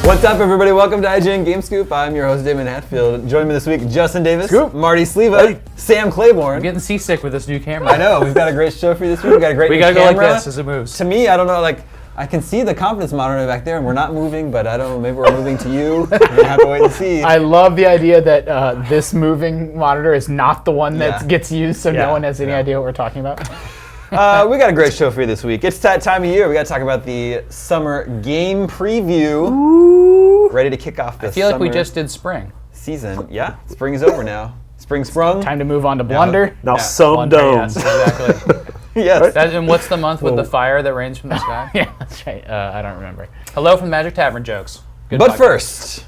What's up, everybody? Welcome to IGN Game Scoop. I'm your host, Damon Hatfield. Joining me this week, Justin Davis, Scoop. Marty Sleva, Sam Claiborne. I'm getting seasick with this new camera. I know, we've got a great show for you this week. We've got a great We new gotta go camera. like this as it moves. To me, I don't know, like, I can see the confidence monitor back there, and we're not moving, but I don't know, maybe we're moving to you. We're gonna have to wait and see. I love the idea that this moving monitor is not the one that gets used, so no one has any idea what we're talking about. We got a great show for you this week. It's that time of year. We got to talk about the summer game preview. Ooh. Ready to kick off the I feel like we summer just did spring. season. Yeah, spring is over now. Spring sprung. Time to move on to Blunder. Now Yeah. some Blunder, domes. yes, exactly. Yes. And what's the month with the fire that rains from the sky? Yeah, that's right. I don't remember. Hello from Magic Tavern jokes. Good But podcast. first,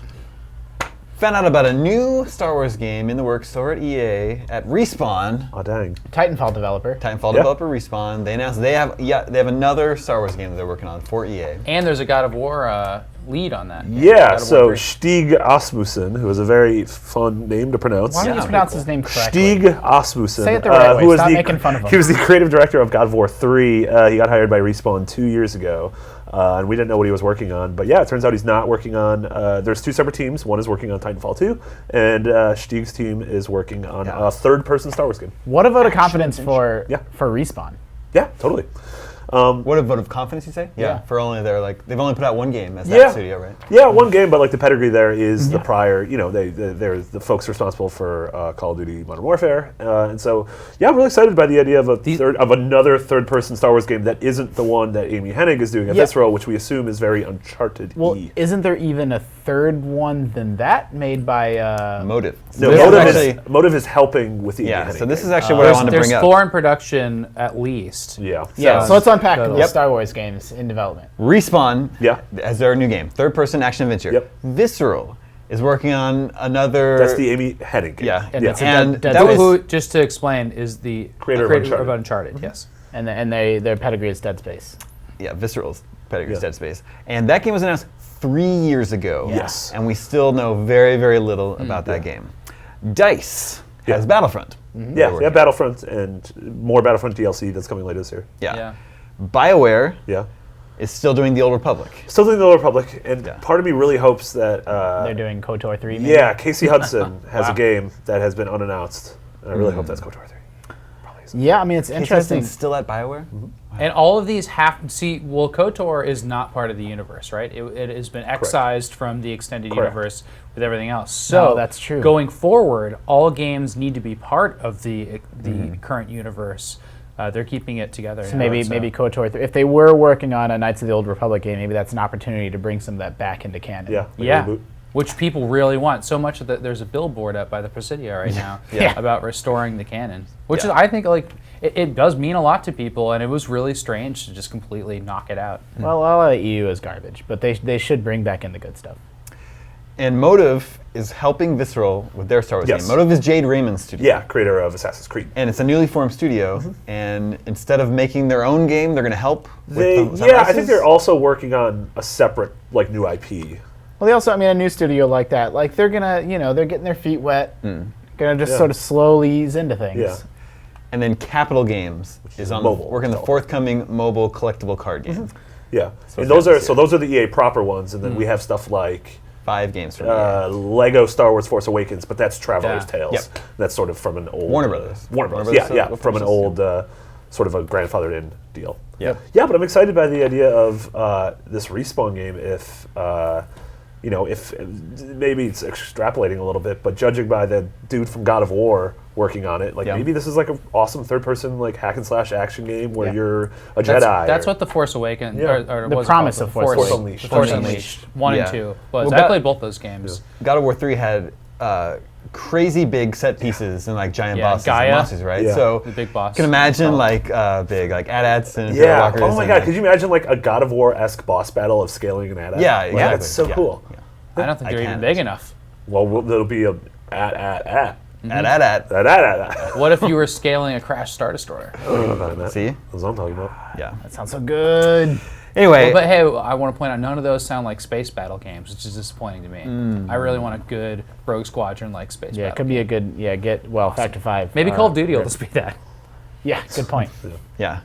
found out about a new Star Wars game in the works over at EA at Respawn. Oh dang. Titanfall developer. Titanfall Yeah. developer Respawn. They announced they have another Star Wars game that they're working on for EA. And there's a God of War lead on that. Yeah, God of War so 3. Stig Asmussen, who is a very fun name to pronounce. Why don't you Yeah. pronounce his name correctly? Stig Asmussen. Say it the right way. who was Stop the, making fun of him. He was the creative director of God of War 3. He got hired by Respawn 2 years ago, and we didn't know what he was working on. But yeah, it turns out he's not working on. There's two separate teams. One is working on Titanfall 2, and Stig's team is working on a third-person Star Wars game. What a vote of confidence for Yeah. Respawn. Yeah, totally. What a vote of confidence, you say? Yeah. For only they've only put out one game as Yeah. that studio, right? Yeah, one game, but like the pedigree there is the prior. You know, they're the folks responsible for Call of Duty: Modern Warfare, and so yeah, I'm really excited by the idea of another third-person Star Wars game that isn't the one that Amy Hennig is doing at Yeah. Visceral, which we assume is very Uncharted. Well, isn't there even a third one than that made by... Motive. No, This is Motive actually- is Motive is helping with the Amy Yeah, Hennig so this game. is actually what I wanted to There's bring up. 4 in production at least. Yeah. Yeah, so let's unpack the Yep. Star Wars games in development. Respawn Yeah. as their new game, third-person action adventure. Yep. Visceral is working on another. That's the Amy Hennig game. Yeah, And that's a and Dead that was Space. Who, just to explain, is the Creator of Uncharted. Yes. And their pedigree is Dead Space. yeah, Visceral's pedigree is Yeah. Dead Space, and that game was announced 3 years ago. Yes. and we still know very, very little about that game. DICE has Battlefront. Yeah, yeah, Battlefront and more Battlefront DLC that's coming later this year. Yeah. BioWare Yeah. is still doing the Old Republic. Still doing the Old Republic, and Yeah. part of me really hopes that They're doing KOTOR 3, maybe? yeah, Casey Hudson has Wow. a game that has been unannounced. And I really hope that's KOTOR 3. Probably is. Yeah, I mean, it's interesting. Interesting. Still at BioWare. And all of these KOTOR is not part of the universe, right? It has been excised from the extended Correct. universe with everything else. So that's true. Going forward, all games need to be part of the current universe. They're keeping it together. So maybe KOTOR 3. If they were working on a Knights of the Old Republic game, maybe that's an opportunity to bring some of that back into canon. Yeah. like a Yeah, reboot. which people really want. So much that there's a billboard up by the Presidio right now Yeah. about restoring the canon, which Yeah. is, I think, like it does mean a lot to people, and it was really strange to just completely knock it out. Well, all of the EU is garbage, but they should bring back in the good stuff. And Motive is helping Visceral with their Star Wars Yes. game. Motive is Jade Raymond's studio. Yeah, creator of Assassin's Creed. And it's a newly formed studio, and instead of making their own game, they're going to help They, with yeah, I think they're also working on a separate, like, new IP. Well, they also, I mean, a new studio like that, like they're gonna, they're getting their feet wet, gonna just Yeah. sort of slowly ease into things. Yeah. And then Capital Games is on mobile working the development. forthcoming mobile collectible card game. Yeah, So and those it's are those are the EA proper ones, and then we have stuff like 5 games from EA. Lego Star Wars Force Awakens, but that's Traveler's Yeah. Tales. Yep. That's sort of from an old Warner Brothers. Warner Brothers. Warner Brothers, Yeah, with from an Forces, old sort of a grandfathered in deal. Yep. Yeah, but I'm excited by the idea of this Respawn game. If if maybe it's extrapolating a little bit, but judging by the dude from God of War working on it, like Yeah. maybe this is like an awesome third-person like hack and slash action game where Yeah. you're a Jedi. That's or- what the Force Awakens, Yeah. or The what's it promise called? of Force Unleashed. The Force Unleashed. Unleashed 1 Yeah. and 2 was. Well, I played both those games. God of War 3 had crazy big set pieces and like giant Yeah, bosses Gaia. and monsters, right? Yeah. So The big boss. you can imagine like big like AT-ATs and Yeah. Walkers Oh my and, god, like- could you imagine like a God of War-esque boss battle of scaling an AT-AT? Yeah, Like, exactly. That's so Yeah. cool. Yeah. I don't think I they're can. even big enough. Well, there'll be a at. AT-AT. That. What if you were scaling a Crash Star Destroyer? See? That's what I'm talking about. Yeah. That sounds so good. Anyway, But hey, I want to point out none of those sound like space battle games, which is disappointing to me. I really want a good Rogue Squadron like space Yeah, it battle. could be a good, Factor 5. Maybe Call of Duty will just be that. Yeah, good point. yeah.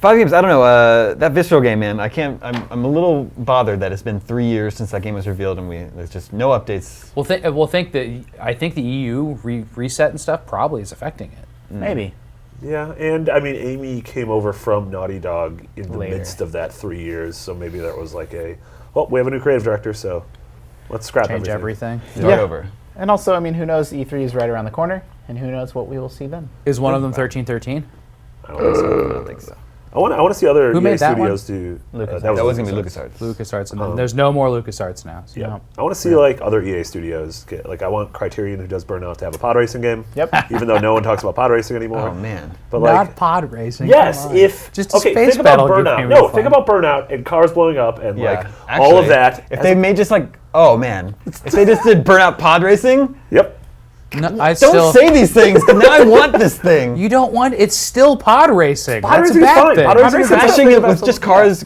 5 games. I don't know. That Visceral game, man. I'm a little bothered that it's been 3 years since that game was revealed, and there's just no updates. I think the EU reset and stuff probably is affecting it. Maybe. Yeah, and I mean, Amy came over from Naughty Dog in the Later. midst of that 3 years, so maybe there was like we have a new creative director, so let's scrap Change everything. Start over. And also, I mean, who knows? E3 is right around the corner, and who knows what we will see then. Is one of them 1313? I don't think so. I don't think so. I want to see other Who EA made that one? studios do. LucasArts. That was going to be LucasArts. LucasArts. LucasArts, and then there's no more LucasArts now. So. Yeah, No. I want to see like other EA studios. I want Criterion, who does Burnout, to have a pod racing game. Yep. Even though no one talks about pod racing anymore. Oh, man. But Not pod racing. yes, come on. if Just a okay, space think about battle game Burnout. would be No, fun. think about Burnout and cars blowing up and Yeah. all of Actually, that. If they made just like, oh, man. If they just did Burnout Pod Racing, Yep. No, I don't still, say these things, because now I want this thing. You don't want. It's still pod racing. Pod That's a racing's bad fine. thing. Pod racing is Crashing fine. it with just cars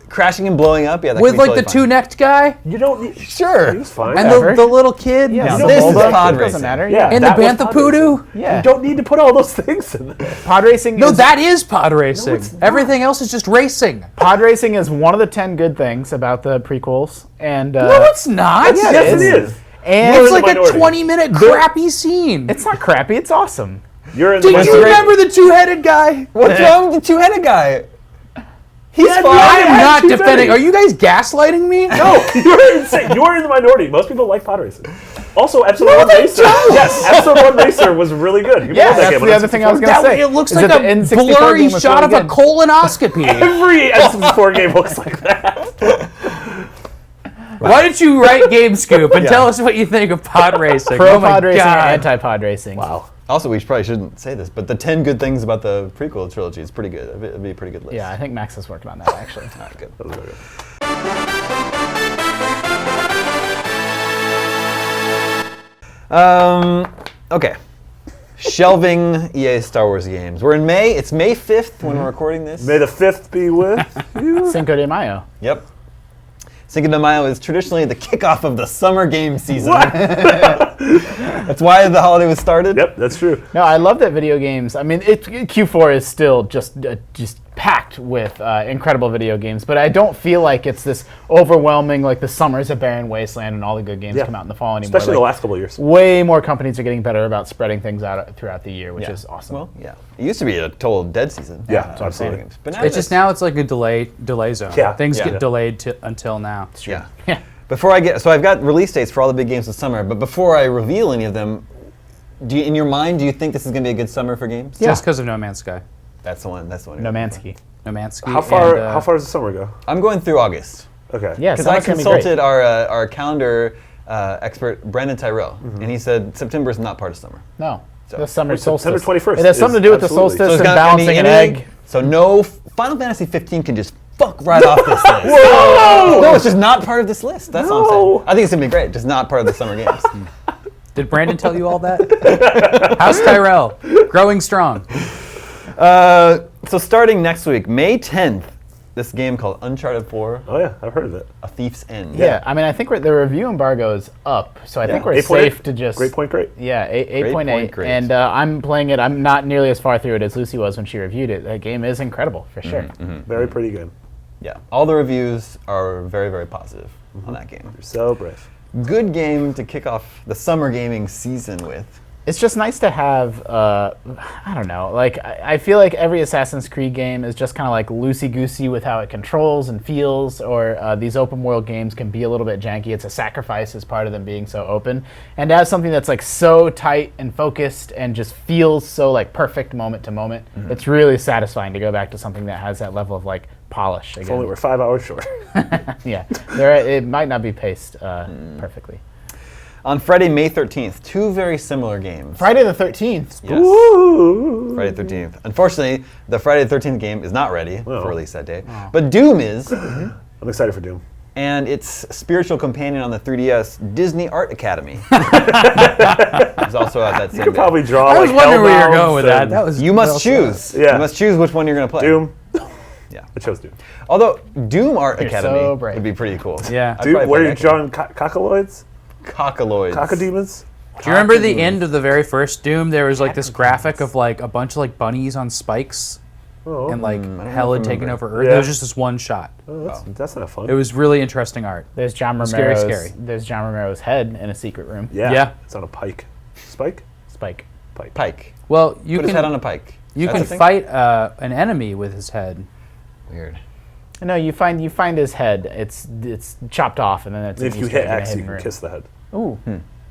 crashing and blowing up. Yeah, that With could be like totally the fine. two-necked guy You don't need. Sure. He was fine. and Whatever. the little kid. Yeah, this is Volvo, pod it racing. doesn't matter. Yeah. And the that was pod Bantha Poodoo. racing. Yeah. You don't need to put all those things in there. Pod racing. No, is, that is pod racing. it's not. Everything else is just racing. pod racing is one of the 10 good things about the prequels, and No, it's not. Yeah, Yes, it it is. and It's You're in like the a minority. 20-minute crappy scene. it's not crappy. It's awesome. You're in the Did you minority. remember the two-headed guy? What's wrong with the two-headed guy? He's Yeah, fine. I am Yeah, not two defending. headed. Are you guys gaslighting me? No, you're insane. You're in the minority. Most people like pod racing. Also, Episode 1 they Racer. Yes, Episode 1 Racer was really good. You Yeah, love that that's game on the other thing I was N64. going to say. It looks is like that a the N64 blurry game was shot really of a good. colonoscopy. Every N64 game looks like that. Why don't you write Game Scoop and tell us what you think of pod racing? Pro Oh my pod racing or God. anti-pod racing. Wow. Also, we probably shouldn't say this, but the 10 good things about the prequel trilogy is pretty good. It'd be a pretty good list. Yeah, I think Max is working on that, actually. All right, good. That was really good. Okay. Shelving EA Star Wars games. We're in May. It's May 5th when we're recording this. May the 5th be with you. Cinco de Mayo. Yep. Cinco de Mayo is traditionally the kickoff of the summer game season. That's why the holiday was started. Yep, that's true. No, I love that video games. I mean, Q4 is still just packed with incredible video games, but I don't feel like it's this overwhelming, like the summer's a barren wasteland and all the good games Yeah. come out in the fall anymore. Especially the Like, last couple of years. way more companies are getting better about spreading things out throughout the year, which is awesome. Well, yeah. It used to be a total dead season. Yeah, for video absolutely. games. But now It's just now it's like a delay zone. Yeah. Things Yeah. get delayed until now. Yeah. Yeah. Before I get, so I've got release dates for all the big games this summer, but before I reveal any of them, in your mind, do you think this is going to be a good summer for games? Yeah. Just because of No Man's Sky. That's the one. That's the one. No Mansky. No Man's Sky. How far? and, How far does the summer go? I'm going through August. Okay. Yeah, Because I summer's gonna be consulted great. our calendar expert, Brandon Tyrell, and he said September is not part of summer. No, So- the summer Well, September solstice. 21st It has something to do with the is absolutely- solstice So it's and not gonna be balancing an anything- egg. So no, Final Fantasy 15 can just fuck right off this list. No, it's just not part of this list. That's all I'm saying. No. I think it's gonna be great. Just not part of the summer games. Did Brandon tell you all that? How's Tyrell? Growing strong. So starting next week, May 10th, this game called Uncharted 4: Oh yeah, I've heard of it. A Thief's End. Yeah, I mean, I think the review embargo is up, so I think we're 8.8. safe to just. Great point, great. Yeah, 8.8. point, great. And I'm playing it. I'm not nearly as far through it as Lucy was when she reviewed it. That game is incredible, for sure. Very pretty game. Yeah. All the reviews are very, very positive on that game. You're so brave. Good game to kick off the summer gaming season with. It's just nice to have, I don't know, like, I feel like every Assassin's Creed game is just kind of like loosey-goosey with how it controls and feels, or these open world games can be a little bit janky. It's a sacrifice as part of them being so open. And to have something that's like so tight and focused and just feels so like perfect moment to moment, it's really satisfying to go back to something that has that level of like polish If only again. we're 5 hours short. Yeah, it might not be paced perfectly. On Friday, May 13th, two very similar games. Friday the 13th. Yes. Ooh. Friday the 13th. Unfortunately, the Friday the 13th game is not ready Oh. for release that day. But Doom is, I'm excited for Doom. and its spiritual companion on the 3DS, Disney Art Academy. Is also out that same You could day. probably draw I was like wondering where you're Hellmouths going with that. and That was You must well choose. said. Yeah. You must choose which one you're going to play. Doom. Yeah. I chose Doom. Although Doom Art You're Academy so brave. would be pretty cool. Yeah. I'd Doom, probably what are play you that game. drawing? Cockaloids? Cockaloids. Cockademons? Do you remember the end of the very first Doom? There was like this graphic of like a bunch of like bunnies on spikes Oh. and like know hell if had I taken remember. over Earth. Yeah. It was just this one shot. Oh, that's not fun. It was really interesting art. There's John Scary, Romero's. scary. There's John Romero's head in a secret room. Yeah. It's on a pike. Spike? Spike. Pike. Well, you Put can his head on a pike. you That's can a thing? fight an enemy with his head. Weird. No, you find his head. It's chopped off, and then it's. If you he's hit in a X, you hidden can room. kiss the head. Ooh.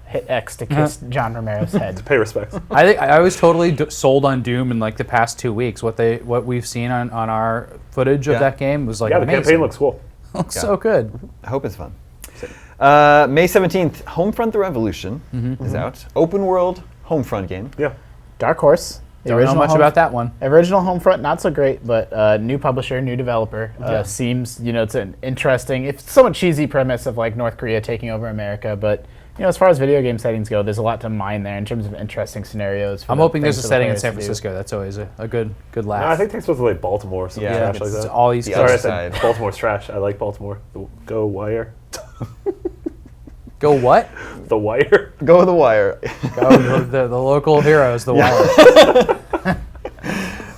Hit X to kiss John Romero's head. Pay respects. I think I was totally sold on Doom in like the past 2 weeks. What we've seen on our footage of Yeah. that game was like Yeah, the amazing. campaign looks cool. Looks so good. I hope it's fun. May 17th, Homefront: The Revolution is out. Open world Homefront game. Yeah. Dark Horse. The Don't know much about that one. Original Homefront, not so great, but new publisher, new developer. Seems, it's an interesting, it's somewhat cheesy premise of like North Korea taking over America, but as far as video game settings go, there's a lot to mine there in terms of interesting scenarios. I'm hoping there's a setting in San Francisco. That's always a good laugh. No, I think they're supposed to like Baltimore, something Yeah, trash like it's that. all East The Sorry, I Coast. other said side. Baltimore's trash. I like Baltimore. Go Wire. Go what? The Wire. Go with the wire. Go the local heroes, the Wire.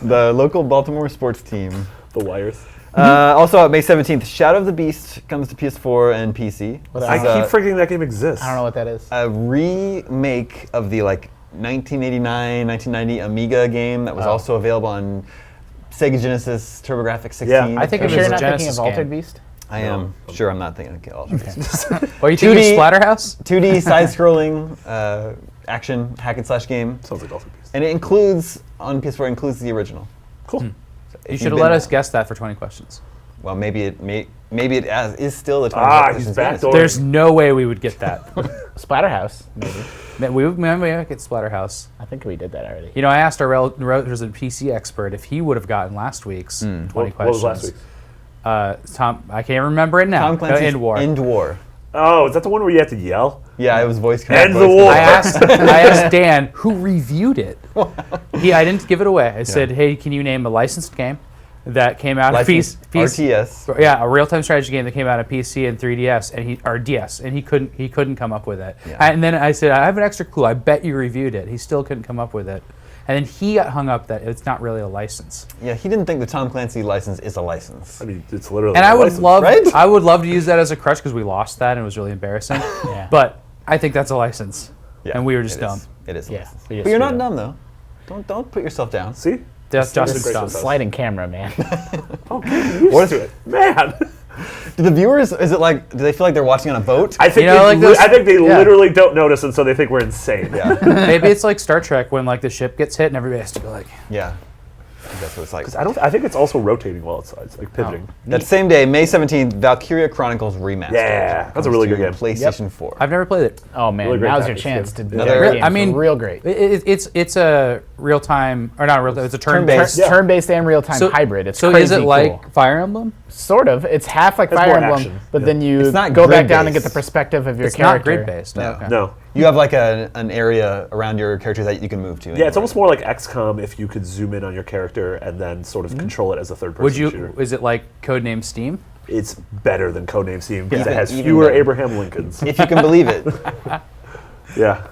The local Baltimore sports team. The Wires. Also, May 17th, Shadow of the Beast comes to PS4 and PC. What This I is keep forgetting that game exists. I don't know what that is. a remake of the 1989, 1990 Amiga game that was also available on Sega Genesis, TurboGrafx 16. Yeah, I think Are it you was sure a you're not thinking Genesis of Altered game. Beast? I am sure I'm not thinking of Altered Beast. Are you thinking 2D Splatterhouse? 2D side-scrolling action hack and slash game, Sounds like Altered Beast. and it includes on PS4 includes the original. Cool. So You if should you've have let been- us guess that for 20 questions. Well, maybe it is still the 20 Ah, questions he's game. backdoor. There's no way we would get that. Splatterhouse, maybe. Man, we might get Splatterhouse. I think we did that already. I asked our resident PC expert if he would have gotten last week's 20 What questions. was last week's? Tom, I can't remember it now. Tom Clancy's End War. End War. Oh, is that the one where you have to yell? Yeah, it was voice End voice the war. I asked Dan, who reviewed it. I didn't give it away. I said, hey, can you name a licensed game that came out of Licensed RTS. Yeah, a real-time strategy game that came out of PC and 3DS or DS, and he couldn't come up with it. Yeah. And then I said, I have an extra clue. I bet you reviewed it. He still couldn't come up with it. And then he got hung up that it's not really a license. Yeah, he didn't think the Tom Clancy license is a license. I mean, it's literally. And a I would license. love, right? I would love to use that as a crutch because we lost that and it was really embarrassing. Yeah. But I think that's a license, Yeah, and we were just it dumb. is. It is a Yeah, license. we just But you're not screwed dumb though. Don't put yourself down. See? Just Justin dumb. Grayson. Sliding camera, man. Oh, get used What to it, man. Do the viewers? Is it like? Do they feel like they're watching on a boat? I think You know, like those- I think they yeah. literally don't notice, and so they think we're insane. Yeah, Maybe it's like Star Trek when like the ship gets hit and everybody has to go like. yeah. I think that's what it's like. I think it's also rotating while it's like pivoting. That same day, May 17th, Valkyria Chronicles Remastered. Yeah, that's a comes really to good game. PlayStation 4. I've never played it. Oh man, Really great now's your package, chance yeah. to do Another- that game. I mean, real great. It's a real time or not real time. It's a Turn-based. turn-based. Yeah. Turn-based and real-time hybrid. It's so crazy is it cool. like Fire Emblem? Sort of. It's half like It's Fire more Emblem, action. but Yeah. then you It's not go back down and get grid-based. the perspective of your It's not character. grid based. No. Okay. No. You have like an area around your character that you can move to. Yeah, it's almost more like XCOM if you could zoom in on your character and then sort of control it as a third-person Would you? shooter. Is it like Codename Steam? It's better than Codename Steam because Yeah. it has Even fewer better. Abraham Lincolns. if you can believe it. Yeah.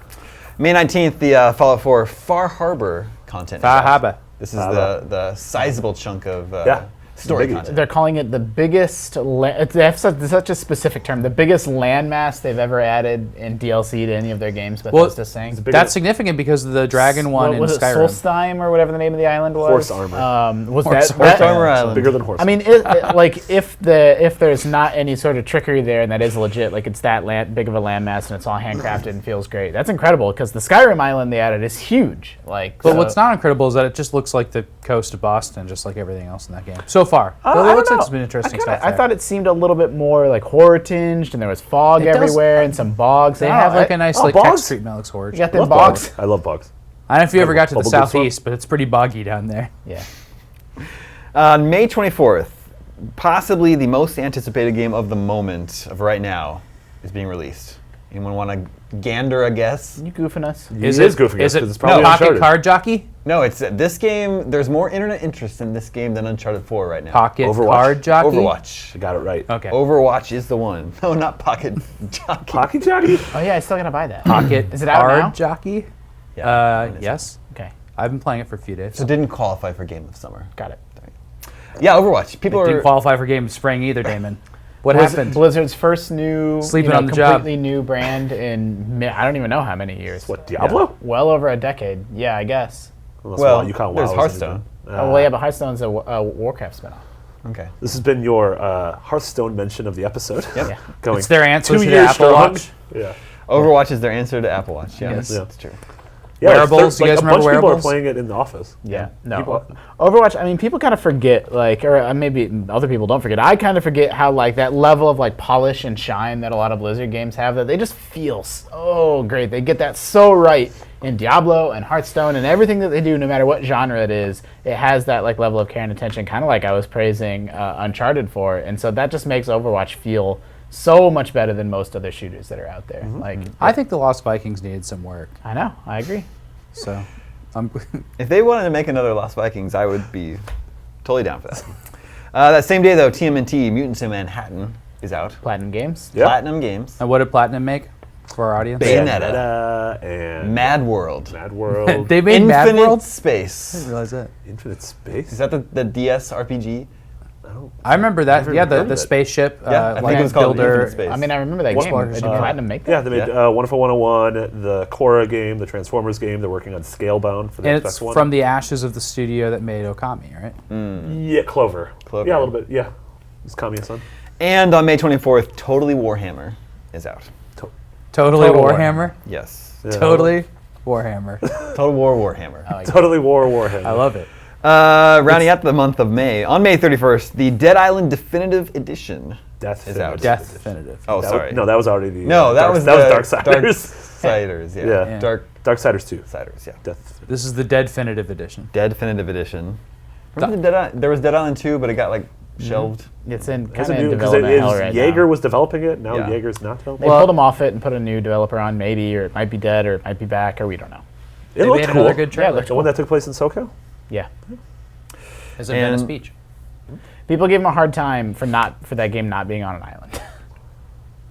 May 19th, the Fallout 4 Far Harbor content. is Far out. Harbor. This is Harbor. the sizable chunk of Yeah. story Biggie. content. They're calling it the biggest. They have such a specific term. The biggest landmass they've ever added in DLC to any of their games. Bethesda's saying. bigger That's significant because of the Dragon one What in was it, Skyrim. Solstheim or whatever the name of the island was? Horse Armor. Was Horse that, Armor. that Armor Island. Bigger than horse. I mean, like if there's not any sort of trickery there, and that is legit, like it's that big of a landmass, and it's all handcrafted and feels great. That's incredible because the Skyrim island they added is huge. Like, But so- what's not incredible is that it just looks like the coast of Boston, just like everything else in that game so far. I Well, it don't looks like know. it's been interesting stuff. I there. thought it seemed a little bit more like horror tinged, and there was fog It does- everywhere and some bogs. they I don't have know, like a nice like bogs? text treatment that looks horrible. You got I love them bogs. I love bugs. I don't know if you ever got to the Bubble Goose southeast, but it's pretty boggy down there. Yeah. On May 24th, possibly the most anticipated game of the moment of right now is being released. Anyone want to gander a guess? You goofing us? Is is it goofing us is it 'cause it's probably Pocket Uncharted. Card Jockey? No, it's this game. There's more internet interest in this game than Uncharted 4 right now. Pocket Overwatch. Card Jockey? Overwatch. I got it right. Okay. Overwatch is the one. No, not Pocket Jockey. Pocket Jockey? Oh yeah, I still gotta buy that. Pocket Is it out Card now? Jockey? Yeah, it is. Yes. Okay, I've been playing it for a few days. So it didn't qualify for Game of Summer. got it. Yeah, Overwatch. People Didn't are. qualify for Game of Spring either, Damon. What Was happened? Blizzard's first new, Sleeping on the job. completely new brand in I don't even know how many years. What, Diablo? Well over a decade. Yeah, I guess. Unless Well, you count there's WoW as Hearthstone. anything. Oh, well, yeah, but Hearthstone's a Warcraft spinoff. Okay. This has been your Hearthstone mention of the episode. Yep. Yeah. Going It's their answer 2 to years Apple strong. Watch. Yeah. Overwatch is their answer to Apple Watch. Yeah, Yes. that's true. Yeah, Wearables, you guys a remember bunch of people are wearables? playing it in the office. Yeah, no. People- Overwatch. I mean, people kind of forget, or maybe other people don't forget. I kind of forget how that level of polish and shine that a lot of Blizzard games have. That they just feel so great. They get that so right in Diablo and Hearthstone and everything that they do, no matter what genre it is. It has that level of care and attention, kind of like I was praising Uncharted for, and so that just makes Overwatch feel so much better than most other shooters that are out there. I think the Lost Vikings needed some work. I know, I agree. So, If they wanted to make another Lost Vikings, I would be totally down for that. That same day, though, TMNT Mutants in Manhattan is out. Platinum Games. Yeah. Platinum Games. and what did Platinum make for our audience? Bayonetta. And Mad World. Mad World. They made Mad Infinite World. I Space. didn't realize that. Infinite Space. Is that the DS RPG? I remember that. Never Yeah, heard of the it. spaceship, Yeah, I think it was called builder. Infinite Space. I mean, I remember that What- game. Did Platinum make that? Yeah, they made Yeah. Wonderful 101, the Korra game, the Transformers game. They're working on Scalebound for the And Xbox it's One. from the ashes of the studio that made Okami, right? Yeah, Clover. Clover. Yeah, a little bit. Yeah, it's Kamiya-san. And on May 24th, Totally Warhammer is out. Totally Total Warhammer. Yes. Yeah. Totally Warhammer. Total War Warhammer. Totally Warhammer. I love it. Rounding out the month of May, on May 31st, the Dead Island Definitive Edition Death is out. Death Definitive. Oh, That sorry. was, no, that was already the. No, that was Darksiders. Darksiders, yeah. Yeah. Darksiders 2. Darksiders, yeah. Death. This is the Dead Definitive Edition. Dead Definitive Edition. Remember there was Dead Island 2, but it got shelved. It's in Has kind a of new because development hell right Jaeger now. was developing it. Now Yeah. Jaeger's not They developing. pulled them off it and put a new developer on, maybe, or it might be dead, or it might be back, or we don't know. It They looked made cool. another good Yeah, it trailer. looked The one that took place in SoCal. Yeah. As a Venice And- Beach. People give them a hard time for that game not being on an island.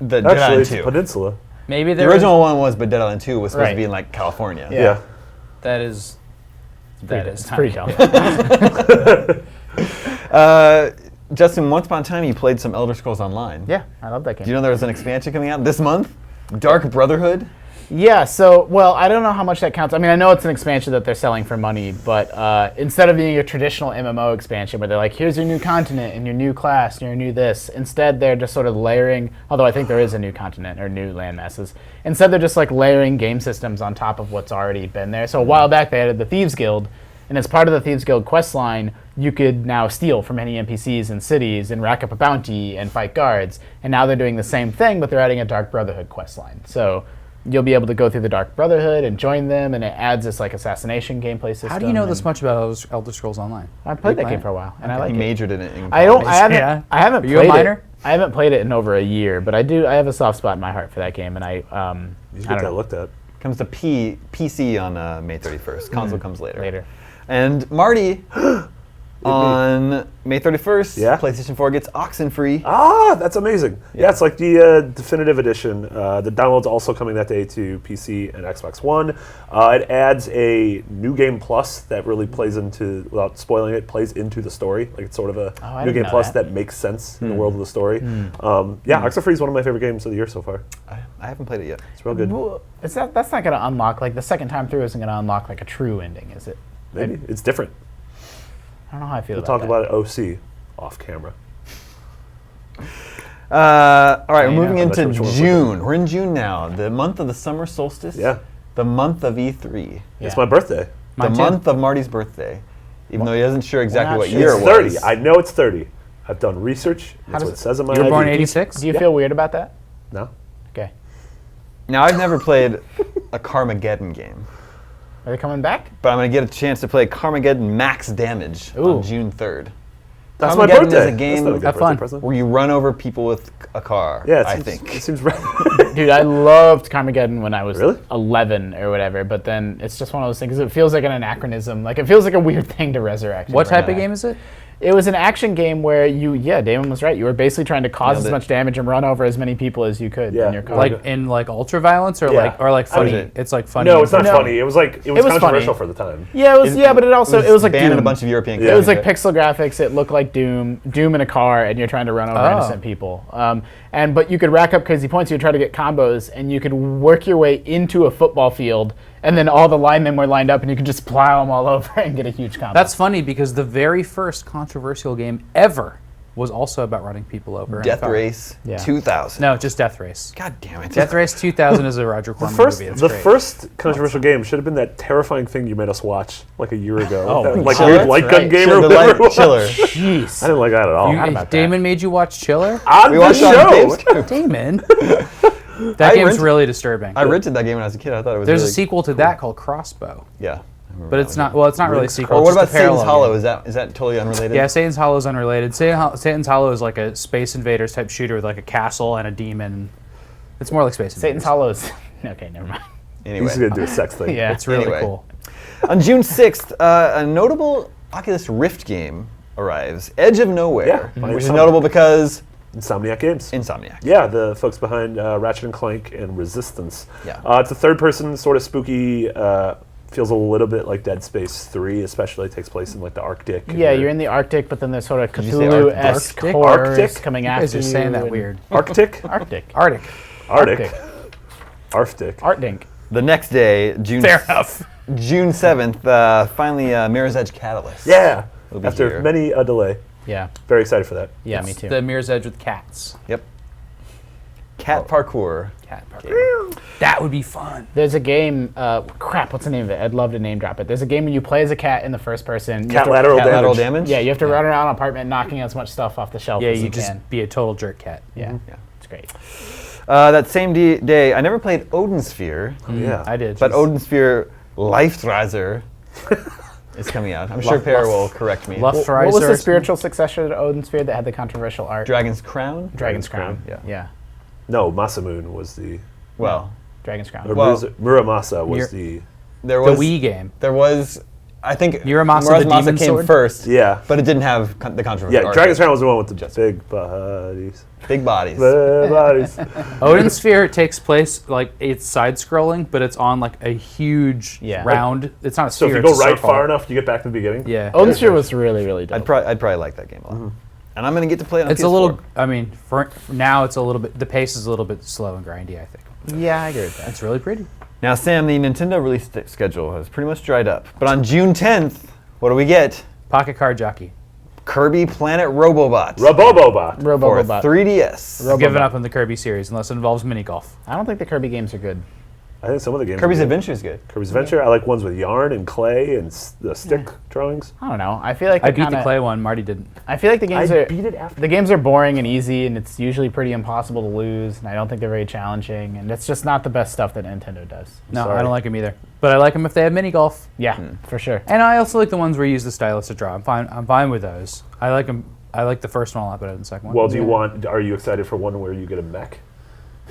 The Dead Actually, Island it's a 2. peninsula. Maybe The there original one was, but Dead Island 2 was supposed to Right. be in California. Yeah. that is It's pretty tough. Justin, once upon a time, you played some Elder Scrolls Online. Yeah, I love that game. Do you know there was an expansion coming out this month? Dark Brotherhood? Yeah, so, well, I don't know how much that counts. I mean, I know it's an expansion that they're selling for money, but instead of being a traditional MMO expansion where they're like, here's your new continent and your new class and your new this, instead they're just sort of layering, although I think there is a new continent or new land masses, instead they're just layering game systems on top of what's already been there. So a while back they added the Thieves Guild, and as part of the Thieves Guild quest line, you could now steal from any NPCs in cities and rack up a bounty and fight guards, and now they're doing the same thing, but they're adding a Dark Brotherhood quest line. So you'll be able to go through the Dark Brotherhood and join them, and it adds this assassination gameplay system. How do you know this and much about Elder Scrolls Online? I played that playing game for a while, and I He like it. majored in it. I don't. I haven't. Yeah. I haven't Are you a played minor? it. I haven't played it in over a year, but I do. I have a soft spot in my heart for that game, and I. You should I get don't that know. looked at. Comes to PC on May 31st. Console comes later. Later. And Marty, on May 31st, Yeah? PlayStation 4 gets Oxenfree. Ah, that's amazing. Yeah, it's like the definitive edition. The download's also coming that day to PC and Xbox One. It adds a new game plus that really plays into, without spoiling it, plays into the story. Like it's sort of a I new didn't game know plus that. that makes sense in the world of the story. Yeah, Oxenfree is one of my favorite games of the year so far. I haven't played it yet. It's real good. Well, that's not going to unlock the second time through isn't going to unlock a true ending, is it? Maybe it's different. I don't know how I feel We'll about talk that. about it OC off camera. All right, we're Yeah, moving I'm not into sure which one. June. We're in June now, the month of the summer solstice. Yeah. The month of E3. It's Yeah. my birthday. The Mine too. month of Marty's birthday. Even though he isn't sure exactly not what sure. year It's it 30. was. I know it's 30. I've done research. That's does what it- it says on my You were born in ID. 86? Do you Yeah. feel weird about that? No. Okay. Now, I've never played a Carmageddon game, Are they coming back? but I'm going to get a chance to play Carmageddon Max Damage Ooh. on June 3rd. That's my Carmageddon birthday. is a That's game not a good Have birthday fun. present. where you run over people with a car, Yeah, I it think. seems right. Dude, I loved Carmageddon when I was Really? 11 or whatever, but then it's just one of those things. It feels like an anachronism. It feels like a weird thing to resurrect. and What bring type of back. game is it? It was an action game where Damon was right. You were basically trying to cause Nailed as it. much damage and run over as many people as you could Yeah. in your car. Like in like ultra violence or Yeah. like funny. it? It's like funny. No, it's not No. funny. It was was controversial funny. for the time. yeah, it was. But it also it was like banned in Doom. a bunch of European Yeah. It was countries, like right? pixel graphics. It looked like Doom in a car, and you're trying to run over Oh. innocent people. But you could rack up crazy points. You would try to get combos, and you could work your way into a football field, and then all the linemen were lined up, and you could just plow them all over and get a huge combo. That's funny because the very first controversial game ever was also about running people over. in a Death car. Race Yeah. 2000. No, just Death Race. God damn it. Death Race 2000 is a Roger Corman movie. It's The great. first controversial game should have been that terrifying thing you made us watch like a year ago. Oh, that, like Chiller? weird light gun Right. game Chiller, or the whatever. light it was. chiller. Jeez. I didn't like that at all. Forgot about that. Damon made you watch Chiller? On We the watched it on show. Dave's Scoop. Damon. That I game's rented- really disturbing. I rented that game when I was a kid. I thought it was There's really a sequel to that called Crossbow. Yeah. I remember But that it's one. not, well, it's not really a sequel. Or it's what just about a parallel Satan's Hollow? game. Is that totally unrelated? Yeah, Satan's Hollow is unrelated. Satan's Hollow is like a Space Invaders type shooter with like a castle and a demon. It's more like Space Invaders. Satan's Hollow is okay. Never mind. Anyway. He's gonna do a sex thing. Yeah. It's really Anyway. cool. On June 6th, a notable Oculus Rift game arrives, Edge of Nowhere, Yeah, by which is Insomniac. notable because Insomniac Games. Insomniac. Yeah, the folks behind Ratchet and Clank and Resistance. Yeah. It's a third-person, sort of spooky. Feels a little bit like Dead Space 3, especially. It takes place in like the Arctic. Yeah, you're in the Arctic, but then there's sort of you say Cthulhu-esque Arctic? horrors Arctic? coming You after guys are saying that and- weird. Arctic. Arctic. Arctic. Arctic. Arctic. Artdink. The next day, June Fair enough. June 7th, finally Mirror's Edge Catalyst. Yeah. Will be After here. many a delay. Yeah. Very excited for that. Yeah, It's me too. The Mirror's Edge with cats. Yep. Cat parkour. Cat parkour. That would be fun. There's a game. Crap, what's the name of it? I'd love to name drop it. There's a game where you play as a cat in the first person. You Cat have to- lateral Cat damage. lateral damage? Yeah, you have to run around an apartment knocking as much stuff off the shelf Yeah, as you you just can. be a total jerk cat. Yeah, Yeah. it's great. That same day, I never played Odin Sphere, Yeah. I did. but Odin Sphere Leiftraser is coming out. I'm sure Per will correct me. Luft- What was the Riser. spiritual successor to Odin Sphere that had the controversial art? Dragon's Crown? Dragon's Crown. Yeah. Yeah, No, Masamune was the. Well, Dragon's Crown. Or Well- Muramasa was Mir- the. there The was Wii game. there was I think Muramasa the Demon came Sword? first. Yeah. But it didn't have the controversy. Yeah, Dragon's Crown was the one with the big bodies. Big bodies. Big bodies. Odin Sphere takes place like it's side scrolling, but it's on like a huge Yeah. round. It's not a So sphere. if you it's go a right circle. far enough, you get back to the beginning. Yeah. Odin Sphere was really, really dope. I'd probably like that game a lot. And I'm gonna get to play it on It's PS4. a little. I mean, for now, it's a little bit. The pace is a little bit slow and grindy. I think Yeah, I agree with that. it's really pretty. Now, Sam, the Nintendo release schedule has pretty much dried up. But on June 10th, what do we get? Pocket Card Jockey. Kirby Planet Robobot Robobobot. for Robobot. 3DS. Robo- I've given Robobot. up on the Kirby series unless it involves mini golf. I don't think the Kirby games are good. I think some of the games. Kirby's are good. Adventure is good. Kirby's Adventure. I like ones with yarn and clay and the stick drawings. I don't know. I feel like I they're beat the kinda- clay one. Marty didn't. I feel like the games I are beat it after. the games are boring and easy, and it's usually pretty impossible to lose. And I don't think they're very challenging, and it's just not the best stuff that Nintendo does. No, Sorry. I don't like them either. But I like them if they have mini golf. Yeah, for sure. And I also like the ones where you use the stylus to draw. I'm fine with those. I like them. I like the first one a lot better than the second one. Well, do you want? Are you excited for one where you get a mech?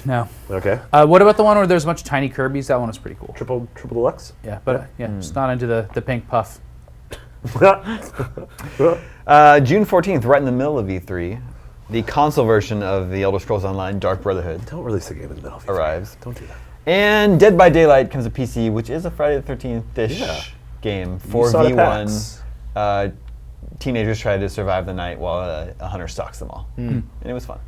No. Okay. What about the one where there's a bunch of tiny Kirby's? That one is pretty cool. Triple deluxe. Yeah, but just not into the pink puff. June 14th, right in the middle of E3, the console version of the Elder Scrolls Online Dark Brotherhood Don't release the game in the middle. Of arrives. Don't do that. And Dead by Daylight comes to PC, which is a Friday the 13th-ish Yeah. game. You saw the 4v1. packs. Teenagers try to survive the night while a hunter stalks them all. And it was fun.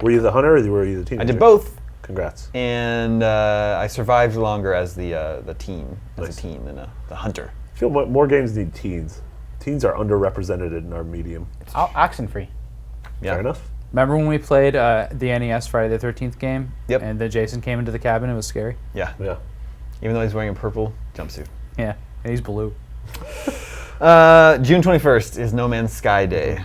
Were you the hunter or were you the teenager? I did both, Congrats. and I survived longer as the teen, Nice. than the hunter. I feel more games need teens. Teens are underrepresented in our medium. Oxenfree. Yeah. Fair enough. Remember when we played the NES Friday the 13th game? Yep. And then Jason came into the cabin. It was scary. Yeah. Yeah. Even though he's wearing a purple jumpsuit. Yeah. And he's blue. June 21st is No Man's Sky Day.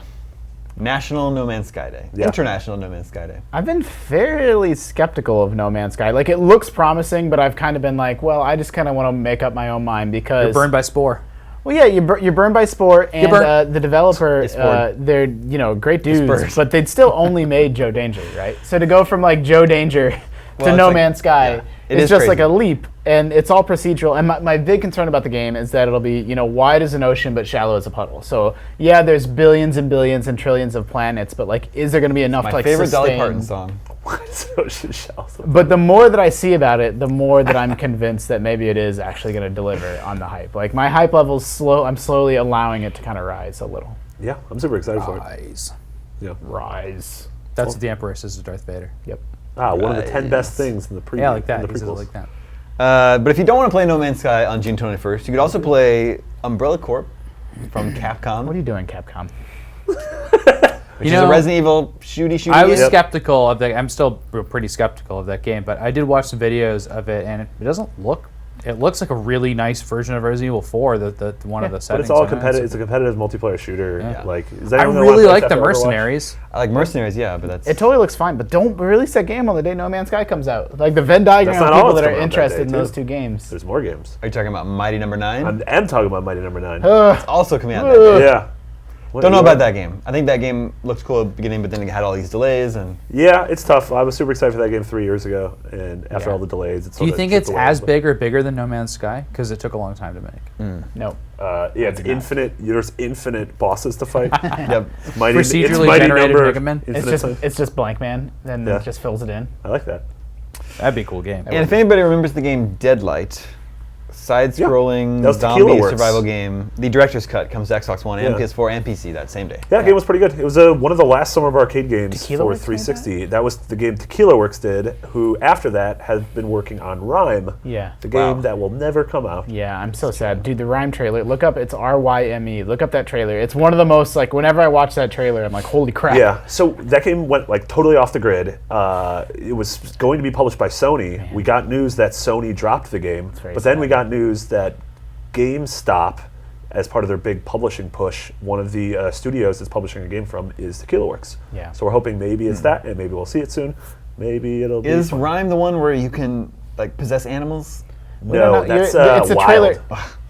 National No Man's Sky Day. Yeah. International No Man's Sky Day. I've been fairly skeptical of No Man's Sky. Like, it looks promising, but I've kind of been like, well, I just kind of want to make up my own mind because You're burned by Spore. Well, yeah, you're burned by Spore, and burnt. the developer, It's Spore. they're great dudes, Spurs. but they'd still only made Joe Danger, right? So to go from like Joe Danger to it's No like- Man's Sky, yeah. It it's is just crazy. like a leap, and it's all procedural. And my big concern about the game is that it'll be, wide as an ocean but shallow as a puddle. So yeah, there's billions and billions and trillions of planets, but like, is there going to be enough My to like favorite Dolly sustain? Parton song. But the more that I see about it, the more that I'm convinced that maybe it is actually going to deliver on the hype. Like my hype level's slow. I'm slowly allowing it to kind of rise a little. Yeah, I'm super excited for it. Rise. Yeah. Rise. That's what the Emperor says to Darth Vader. Yep. One of the 10 best Rise. things in the Yeah, like that. in the He says it prequels. like that. But if you don't want to play No Man's Sky on June 21st, you could also play Umbrella Corp from Capcom, What are you doing, Capcom? which is a Resident Evil shooty I was game. skeptical of that. I'm still pretty skeptical of that game, but I did watch some videos of it, and it doesn't look. It looks like a really nice version of Resident Evil 4. The one of the But settings. it's all on it. competitive. It's a competitive multiplayer shooter. Yeah. Like, is I anyone gonna really wanna play like the after Overwatch? Mercenaries. I like Mercenaries, yeah, but that's It totally looks fine, but don't release that game on the day No Man's Sky comes out. Like the Venn diagram That's of not all people that's that are coming out that interested day, in those too. two games. There's more games. Are you talking about Mighty Number 9? I'm talking about Mighty Number 9. Also coming out that day. Yeah. What- Don't know you about like- that game. I think that game looked cool at the beginning, but then it had all these delays and Yeah, it's tough. I was super excited for that game 3 years ago, and after Yeah. all the delays, it's Do you sort of think chipped it's away, as but- big or bigger than No Man's Sky? Because it took a long time to make. No. Yeah, it's infinite. There's infinite bosses to fight. yep. Mighty, it's Procedurally mighty generated number Mega Man? infinite It's just blank man, then Yeah. it just fills it in. I like that. That'd be a cool game. And if anybody remembers the game Deadlight, side-scrolling That was zombie Tequila Works. survival game, the director's cut comes to Xbox One and Yeah. PS4 and PC that same day. Yeah, the game was pretty good. It was one of the last Summer of Arcade games Tequila for Works made 360. That was the game Tequila Works did, who after that has been working on Rhyme, Yeah. the game Wow. that will never come out. Yeah, I'm so sad. Dude, the Rhyme trailer, look up, it's RYME. Look up that trailer. It's one of the most, like, whenever I watch that trailer, I'm like, holy crap. Yeah, so that game went like totally off the grid. It was going to be published by Sony. We got news that Sony dropped the game, very but then sad. we got news that GameStop, as part of their big publishing push, one of the studios that's publishing a game from is Tequila Works. Yeah. So we're hoping maybe it's that, and maybe we'll see it soon. Maybe it'll be. Is fun. Rhyme the one where you can like possess animals? No, that's it's a Wild. trailer.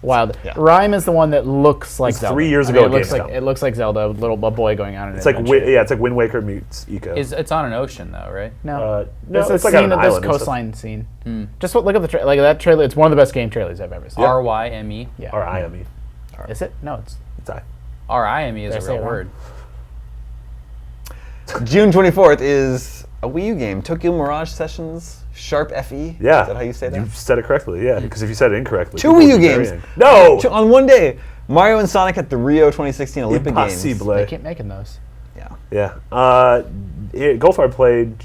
Wild. Yeah. Rhyme is the one that looks like It's Zelda. 3 years I mean, ago it at looks like Gamescom. it looks like Zelda, a boy going on an It's like adventure. it's like Wind Waker meets Eco. It's on an ocean though, right? No, no, there's a it's like on scene an of this island and stuff. coastline scene. Just look at the like that trailer. It's one of the best game trailers I've ever seen. RYME. Yeah. or I mean, Is it? No, it's it's I. RIME is Did I a say real it wrong? word. June 24th is a Wii U game, Tokyo Mirage Sessions Sharp FE. Yeah. Is that how you say that? You said it correctly, yeah. Because if you said it incorrectly, Two people Wii would U be very games. angry. No! On one day, Mario and Sonic at the Rio 2016 Olympic Games. Impossible. they keep making those. Yeah. Yeah. Goldfire played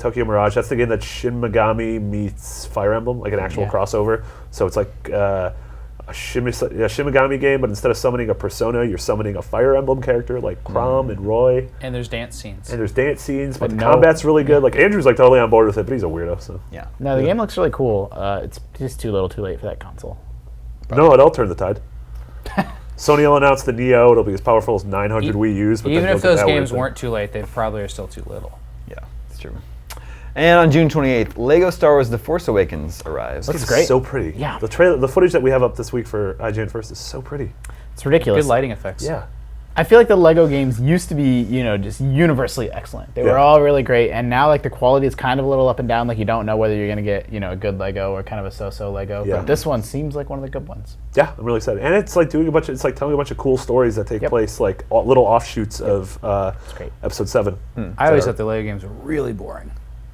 Tokyo Mirage. That's the game that Shin Megami meets Fire Emblem, like an actual Yeah. crossover. So it's like a Shin Megami game, but instead of summoning a persona, you're summoning a Fire Emblem character like Chrom and Roy. And there's dance scenes. And there's dance scenes, but the no- combat's really good. Like Andrew's like totally on board with it, but he's a weirdo. So Yeah. No, the game looks really cool. It's just too little, too late for that console. no, it'll turn the tide. Sony will announce the Neo. It'll be as powerful as 900 Wii U's. But Even then if you'll get those that weird games thing. weren't too late, they probably are still too little. Yeah, it's true. And on June 28th, Lego Star Wars The Force Awakens arrives. Looks It's great. so pretty. Yeah. The footage that we have up this week for IGN First is so pretty. It's ridiculous. Good lighting effects. Yeah. I feel like the Lego games used to be, just universally excellent. They were Yeah. all really great, and now like the quality is kind of a little up and down. Like you don't know whether you're gonna get, a good Lego or kind of a so-so Lego. Yeah. But this one seems like one of the good ones. Yeah, I'm really excited. And it's like telling a bunch of cool stories that take Yep. place, like little offshoots of great. Episode 7. I always thought the Lego games were really boring.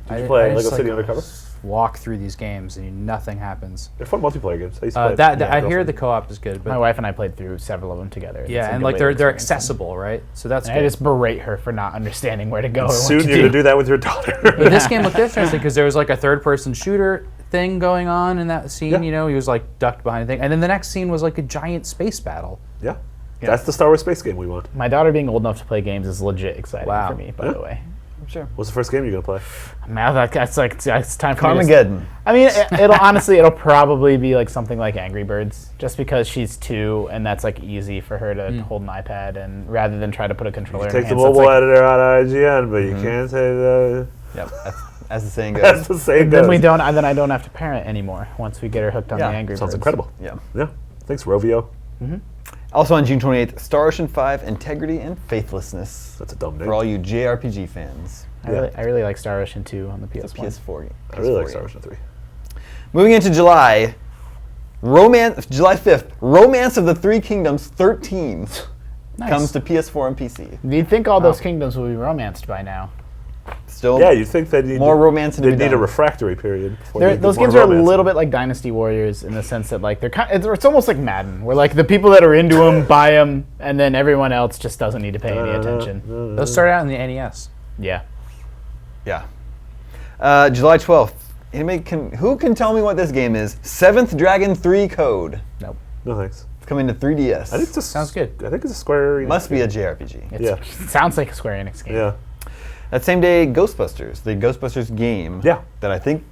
Did you play Lego City Undercover? Walk through these games and nothing happens. They're fun multiplayer games. I used to play That with I my hear the girlfriend. co-op is good, but My wife and I played through several of them together. It's yeah, a and good like they're Lego experience. accessible, right? So that's And good. I just berate her for not understanding where to go. Or Soon what to you're going to do that with your daughter. But this game looked interesting because there was like a third-person shooter thing going on in that scene. Yeah. He was like ducked behind a thing, and then the next scene was like a giant space battle. Yeah. That's the Star Wars space game we want. My daughter being old enough to play games is legit exciting Wow. for me, by Yeah. the way. Sure. What's the first game you're going to play? Man, it's time for me to Carmageddon. I mean, it'll probably be like something like Angry Birds, just because she's 2 and that's like easy for her to hold an iPad, and rather than try to put a controller in her Take the hands, that's mobile like, editor out of IGN, but you can't say the... Yep. As the saying goes. That's the same then goes. then I don't have to parent anymore once we get her hooked on Yeah, the Angry Sounds Birds. incredible. Yeah. Yeah. Thanks, Rovio. Also on June 28th, Star Ocean 5 Integrity and Faithlessness. That's a dumb name. For all you JRPG fans. I really like Star Ocean 2 on the PS1. PS4. I really like PS4 Star game. Ocean 3. Moving into July, July 5th, Romance of the Three Kingdoms 13 Nice. comes to PS4 and PC. You'd think all those kingdoms would be romanced by now. Still, Yeah, you'd think they need more romance to They be need a done. refractory period. Before they Those do more games are a romance. little bit like Dynasty Warriors in the sense that like it's almost like Madden, where like the people that are into them buy them, and then everyone else just doesn't need to pay any attention. Those started out in the NES. Yeah. Yeah. July 12th. Who can tell me what this game is? Seventh Dragon 3 Code. Nope. No thanks. It's coming to 3DS. I think it's a, Sounds good. I think it's a Square Enix Must be a game. JRPG. Yeah. It sounds like a Square Enix game. Yeah. That same day, Ghostbusters, the Ghostbusters game. Yeah. That I think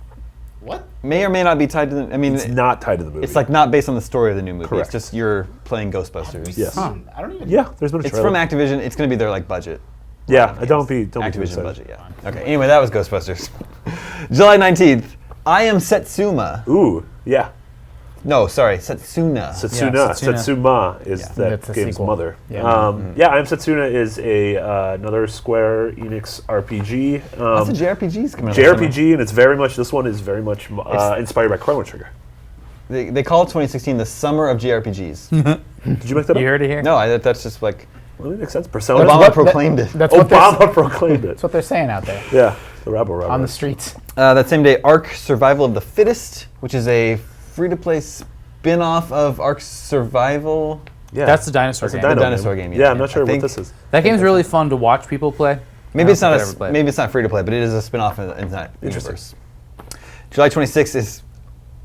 What? may or may not be tied to the. I mean, It's not tied to the movie. it's like not based on the story of the new movie. Correct. It's just you're playing Ghostbusters. Yes. I don't even. Yeah, there's been a It's trailer. from Activision. It's going to be their like budget. Yeah, don't be too Activision excited. budget. Yeah. Okay. Anyway, that was Ghostbusters. July 19th. I Am Setsuma. Ooh, yeah. No, sorry, Setsuna. Setsuna. Setsuna. Setsuma is that That's a game's sequel. mother. Yeah. Yeah, I Am Setsuna is a another Square Enix RPG. Lots of JRPGs coming out. this summer. JRPG, and it's very much, this one is very much inspired by Chrono Trigger. They call 2016 the summer of JRPGs. Did you make that up? You heard it here? No, that's just like Well, that makes sense. Persona. Obama what- proclaimed it. That's what they're Obama proclaimed it. That's what they're saying out there Yeah, the rabble. on the streets. That same day, Ark Survival of the Fittest, which is a free-to-play spin-off of Ark Survival. Yeah, That's the dinosaur That's a game. dino dinosaur game. game, Yeah, yeah. I'm not sure I what think- this is. That game's really fun to watch people play. Maybe it's not I don't think I've ever played it. maybe it's not free-to-play, but it is a spin-off in that universe. July 26th is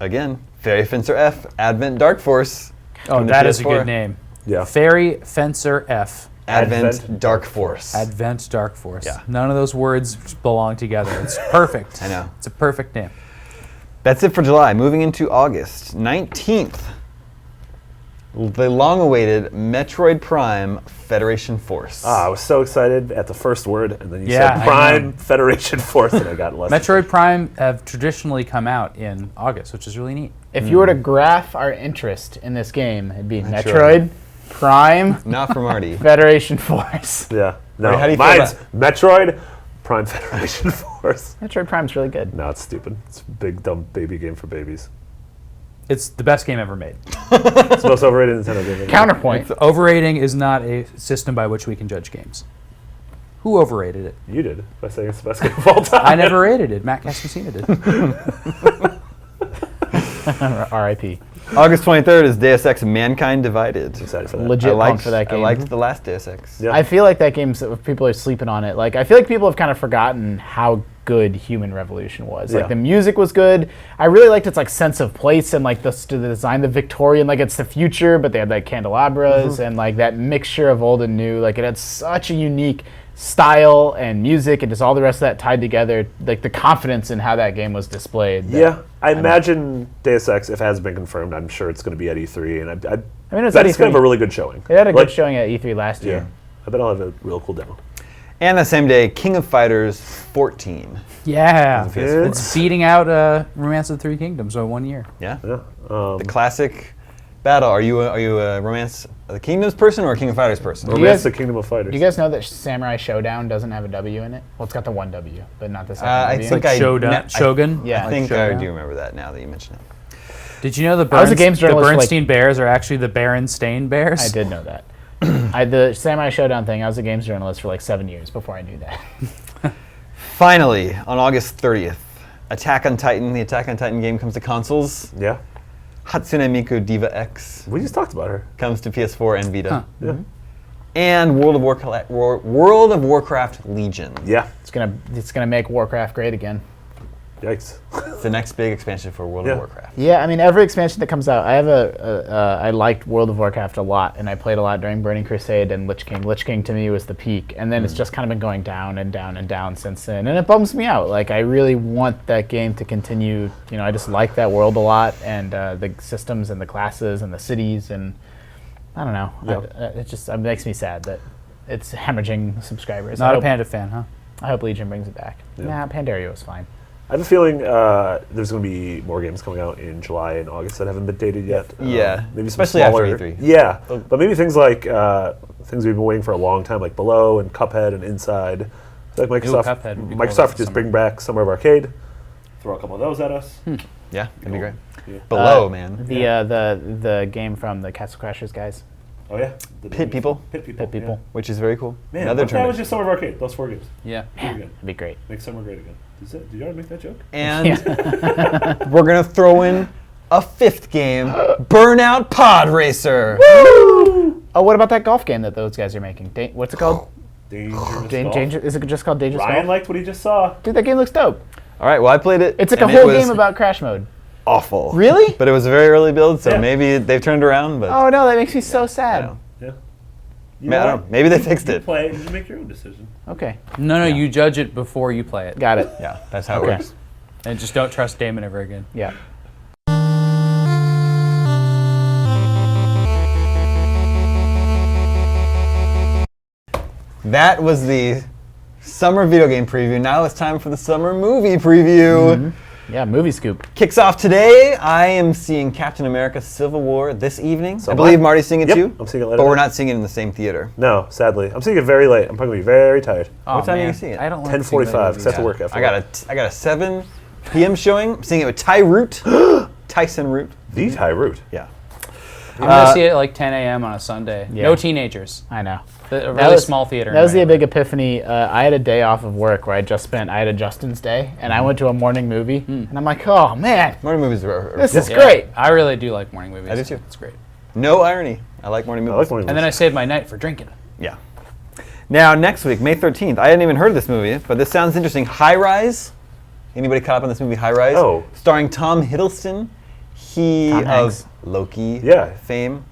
again Fairy Fencer F Advent Dark Force. Oh, coming to that is a PS4. good name. Yeah. Fairy Fencer F. Advent Dark Force. Advent Dark Force. Yeah. None of those words belong together. It's perfect. I know. It's a perfect name. That's it for July. Moving into August 19th, the long-awaited Metroid Prime Federation Force. I was so excited at the first word, and then you Yeah, said I Prime know. Federation Force, and I got less. Metroid Prime have traditionally come out in August, which is really neat. If you were to graph our interest in this game, it'd be Metroid. Metroid, Prime, Not for Marty. Federation Force. Yeah. No. Wait, how do you feel Mine's Metroid, Prime Federation Force. Metroid Prime's really good. No, it's stupid. It's a big, dumb baby game for babies. It's the best game ever made. It's the most overrated Nintendo game ever. Counterpoint. Overrating is not a system by which we can judge games. Who overrated it? You did, by saying it's the best game of all time. I never rated it. Matt Castasina did. R.I.P. August 23rd is Deus Ex Mankind Divided. Excited for that. Legit pumped for that I game. liked the last Deus Ex. Yeah. I feel like that game's, if people are sleeping on it, like I feel like people have kind of forgotten how good Human Revolution was. Like Yeah. the music was good. I really liked its like sense of place and like the design, the Victorian, like it's the future, but they had like candelabras and like that mixture of old and new. Like it had such a unique style and music and just all the rest of that tied together. Like the confidence in how that game was displayed. that- Yeah, I imagine Deus Ex, if it has been confirmed, I'm sure it's going to be at E3, and I I mean, it was bet at it's going to E3. have a really good showing. It had a Like, good showing at E3 last Yeah, year. I bet I'll have a real cool demo. And that same day, King of Fighters 14. Yeah. PS4. It's beating out Romance of the Three Kingdoms in 1 year. Yeah. Yeah. The classic battle. Are you a Romance of the Kingdoms person or a King of Fighters person? you Romance guys- the Kingdom of Fighters. Do you guys know that Samurai Showdown doesn't have a W in it? Well, it's got the one W, but not the second I W. think Like Shogun. I Shogun. Yeah. I think I Showdown. do remember that now that you mention it. Did you know the, I was a games the journalist for, like- Bernstein Bears are actually the Berenstain Bears? I did know that. The Samurai Showdown thing, I was a games journalist for like 7 years before I knew that. Finally, on August 30th, Attack on Titan. The Attack on Titan game comes to consoles. Yeah. Hatsune Miku Diva X We just talked about her. comes to PS4 and Vita. Huh. Yeah. And World of Warcraft Legion. Yeah. It's gonna make Warcraft great again. Yikes. It's the next big expansion for World Yeah. of Warcraft. Yeah, I mean every expansion that comes out, I have I liked World of Warcraft a lot, and I played a lot during Burning Crusade and Lich King. Lich King to me was the peak, and then it's just kind of been going down and down and down since then, and it bums me out. Like I really want that game to continue. You know, I just like that world a lot, and the systems and the classes and the cities, and I don't know. Yeah. It makes me sad that it's hemorrhaging subscribers. Not I a hope, Panda fan, huh? I hope Legion brings it back. Nah, Pandaria was fine. I have a feeling there's going to be more games coming out in July and August that haven't been dated yet. Yeah, maybe some especially after smaller- E3. Yeah, but maybe things like things we've been waiting for a long time, like Below and Cuphead and Inside. I feel like Microsoft would be cool Microsoft this just summer. bring back Summer of Arcade, throw a couple of those at us. Yeah, that'd be great. Yeah. Below, man. The game from the Castle Crashers guys. Oh yeah. Pit People, Pit People. Pit People. which is very cool. Yeah. Man, Another what the hell was tournament. your Summer of Arcade? Those 4 games. Yeah. Very good. That'd be great. Make summer great again. Did you already make that joke? And we're going to throw in a 5th game, Burnout Pod Racer. Oh, what about that golf game that those guys are making? What's it called? Dangerous Golf. Is it just called Dangerous Ryan Golf? liked what he just saw. Dude, that game looks dope. All right, well, I played it. It's like a and whole it was game about Crash Mode. awful. Really? But it was a very early build, so Yeah. maybe they've turned around. But Oh no, that makes me so I sad. don't know. Yeah. I don't know. Maybe they fixed You it. play it and you make your own decision. Okay, No, you judge it before you play it. got it. Yeah, that's how Okay. it works. And just don't trust Damon ever again. Yeah. That was the summer video game preview. Now it's time for the summer movie preview. Yeah, movie scoop. Kicks off today. I am seeing Captain America: Civil War this evening. So I believe am I. Marty's seeing it Yep, too. I'm seeing it later But we're tonight. not seeing it in the same theater. No, sadly. I'm seeing it very late. I'm probably going to be very tired. Oh, What time are you man. seeing it? I don't like 10:45, because I have to Yeah. work after. I got a 7 p.m. showing. I'm seeing it with Ty Root, Tyson Root. The Thai route. Yeah. I'm gonna see it at like 10 a.m. on a Sunday. Yeah. No teenagers. I know. A really small theater. That was the in Miami. big epiphany. I had a day off of work where I had a Justin's day, and I went to a morning movie, and I'm like, oh man, Morning movies are this is Yeah, great. I really do like morning movies. I do too. It's great. no irony. I like morning I movies. like morning And then I movies. saved my night for drinking. Yeah. Now, next week, May 13th, I hadn't even heard of this movie, but this sounds interesting. High Rise. Anybody caught up on this movie, High Rise? Oh. Starring Tom Hiddleston. He Tom of Hanks. Loki Yeah. fame.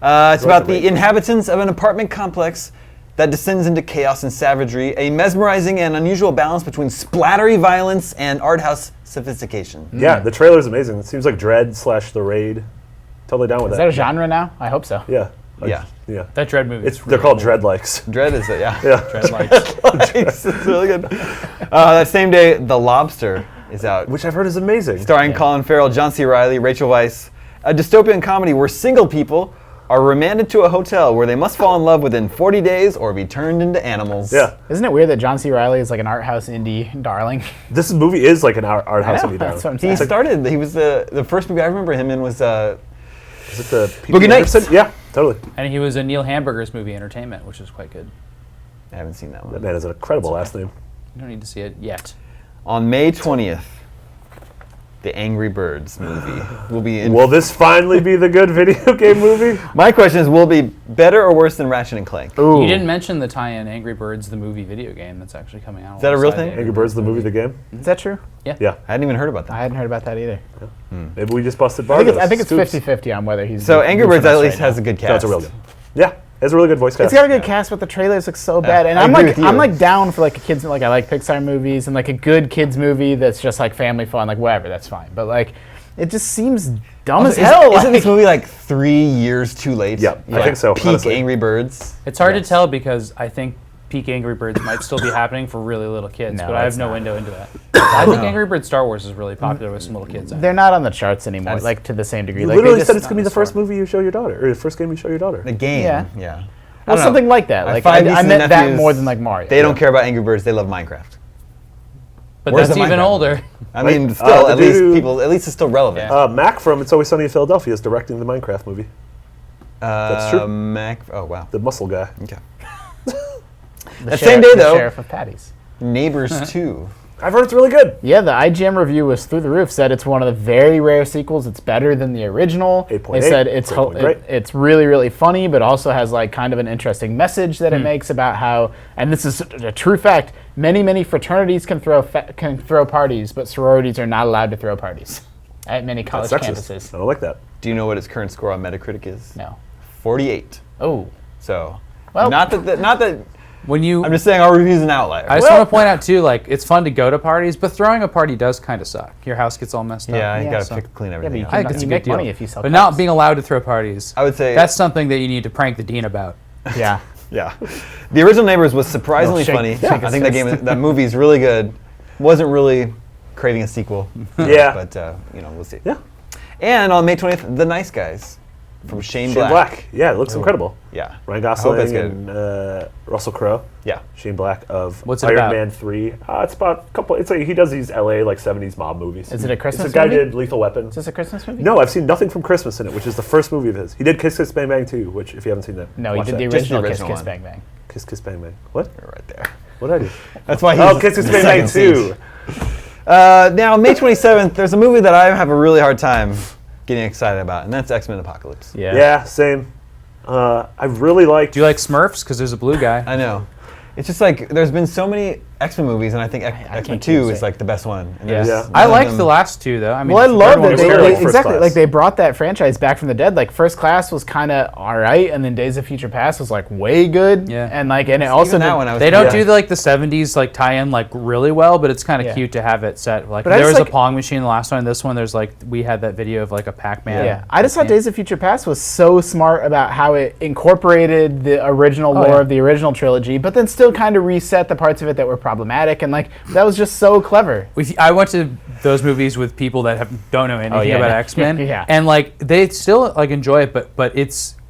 It's about the Great. inhabitants of an apartment complex that descends into chaos and savagery, a mesmerizing and unusual balance between splattery violence and art house sophistication. Yeah, the trailer's amazing. It seems like Dread / The Raid. Totally down with Is that. that a genre now? I hope so. Yeah. Yeah. Yeah. That Dread movie. They're called Dreadlikes. Dread is it, yeah. Yeah. Dread lights. It's really good. That same day, The Lobster is out. Which I've heard is amazing. Starring Colin Farrell, John C. Reilly, Rachel Weisz. A dystopian comedy where single people are remanded to a hotel where they must fall in love within 40 days or be turned into animals. Yeah. Isn't it weird that John C. Reilly is like an art house indie darling? This movie is like an art house know, indie that's what I'm He saying. started, he was the first movie I remember him in was, Is it the P.T. Boogie Nights. Anderson? Yeah, totally. And he was in Neil Hamburger's movie Entertainment, which is quite good. I haven't seen that That one. man has an incredible last name. You don't need to see it yet. On May 20th, the Angry Birds movie will be in. Will this finally be the good video game movie? My question is, will it be better or worse than Ratchet and Clank? Ooh. You didn't mention the tie-in Angry Birds, the movie video game that's actually coming out. Is that a real alongside thing? the Angry Birds, the movie, the game? Is that true? Yeah. I hadn't even heard about that. I hadn't heard about that either. Maybe we just busted I Bardos. think it's Scoops. 50-50 on whether he's. So Angry goofing Birds at us least right has now. a good cast. No, it's a real good. Yeah, it's a really good voice cast. It's got a good cast, but the trailers look so bad. And I I'm agree like, with you. I'm like down for like a kids, like I like Pixar movies and like a good kids movie that's just like family fun, like whatever, that's fine. But like, it just seems dumb as hell. Isn't this like- movie like 3 years too late? Yeah, I think so, Peak honestly. Angry Birds. It's hard to tell because I think peak Angry Birds might still be happening for really little kids, No, but I have it's no not. window into that. I think Angry Birds Star Wars is really popular with some little kids. They're not on the charts anymore, That's- like to the same degree. You Like, literally they said just- it's going to be the first movie you show your daughter, or the first game you show your daughter. The game. Yeah. Yeah. well, I don't know. something like that. My Like five I nieces and meant that nephews, more than like Mario. They don't care about Angry Birds. They love Minecraft. But Where's that's the even Minecraft? older. I mean, Right. still, The at least dude- people, at least it's still relevant. Yeah. Mac from It's Always Sunny in Philadelphia is directing the Minecraft movie. That's true. Mac. Oh wow. The muscle guy. Okay. The That same day, the though- Sheriff of Patty's. Neighbors 2. I've heard it's really good. Yeah, the IGN review was through the roof. Said it's one of the very rare sequels. It's better than the original. 8.8. They said it's Great point, great. it's really really funny, but also has like kind of an interesting message that it makes about how, and this is a true fact. Many fraternities can throw parties, but sororities are not allowed to throw parties at many college That's sexist. campuses. I don't like that. Do you know what its current score on Metacritic is? No. 48. Oh. So, Well- not that. When you, I'm just saying our review's an outlier. I just want to point out too, like it's fun to go to parties, but throwing a party does kind of suck. Your house gets all messed up. yeah, you Yeah, gotta so- pick clean but everything you up. I think it's a You good make deal. money if you sell but not cups. being allowed to throw parties. I would say That's something that you need to prank the dean about. Yeah. Yeah, the original Neighbors was surprisingly shake- funny. shake I his think that fist. that movie's really good. Wasn't really craving a sequel. Yeah. but we'll see. Yeah. And on May 20th, The Nice Guys. from Shane Shane Black. Black. Yeah, it looks incredible. Yeah. Ryan I hope it's Gosling good. and Russell Crowe. Yeah. Shane Black of What's it Iron about? Man 3. It's about a couple. It's like he does these LA like 70s mob movies. Is it a Christmas It's a guy movie? did Lethal Weapon. Is this a Christmas movie? No, I've seen nothing from Christmas in it, which is the first movie of his. He did Kiss Kiss Bang Bang 2, which if you haven't seen that, No, he watch did that. the Just the original Kiss original Kiss one. Bang Bang. Kiss Kiss Bang Bang. What? You're right there. What did I do? That's why he's Oh, Kiss Kiss the Bang Bang second 2. seat. Now, May 27th, there's a movie that I have a really hard time getting excited about, and that's X-Men Apocalypse. Yeah. Yeah, same. I really liked. Do you like Smurfs? Because there's a blue guy. I know. It's just like there's been so many X-Men movies, and I think X-Men can't 2 choose is it. like the best one. And Yeah. there's Yeah. none I of liked them- the last two though. I mean, Well, I love everyone that was they- very- like First exactly Class. like they brought that franchise back from the dead. Like First Class was kind of all right, and then Days of Future Past was like way good. Yeah. and it Even also that did- one I was They don't Yeah. do like the 70s like tie-in like really well, but it's kind of Yeah. cute to have it set. Like But I there just was like- a Pong machine in the last one. This one, there's like we had that video of like a Pac-Man. Yeah, I just thought Days of Future Past was so smart about how it incorporated the original lore yeah. of the original trilogy, but then still kind of reset the parts of it that were problematic, and like that was just so clever. I went to those movies with people that don't know anything yeah, about no. X-Men, Yeah. and like they still like enjoy it, but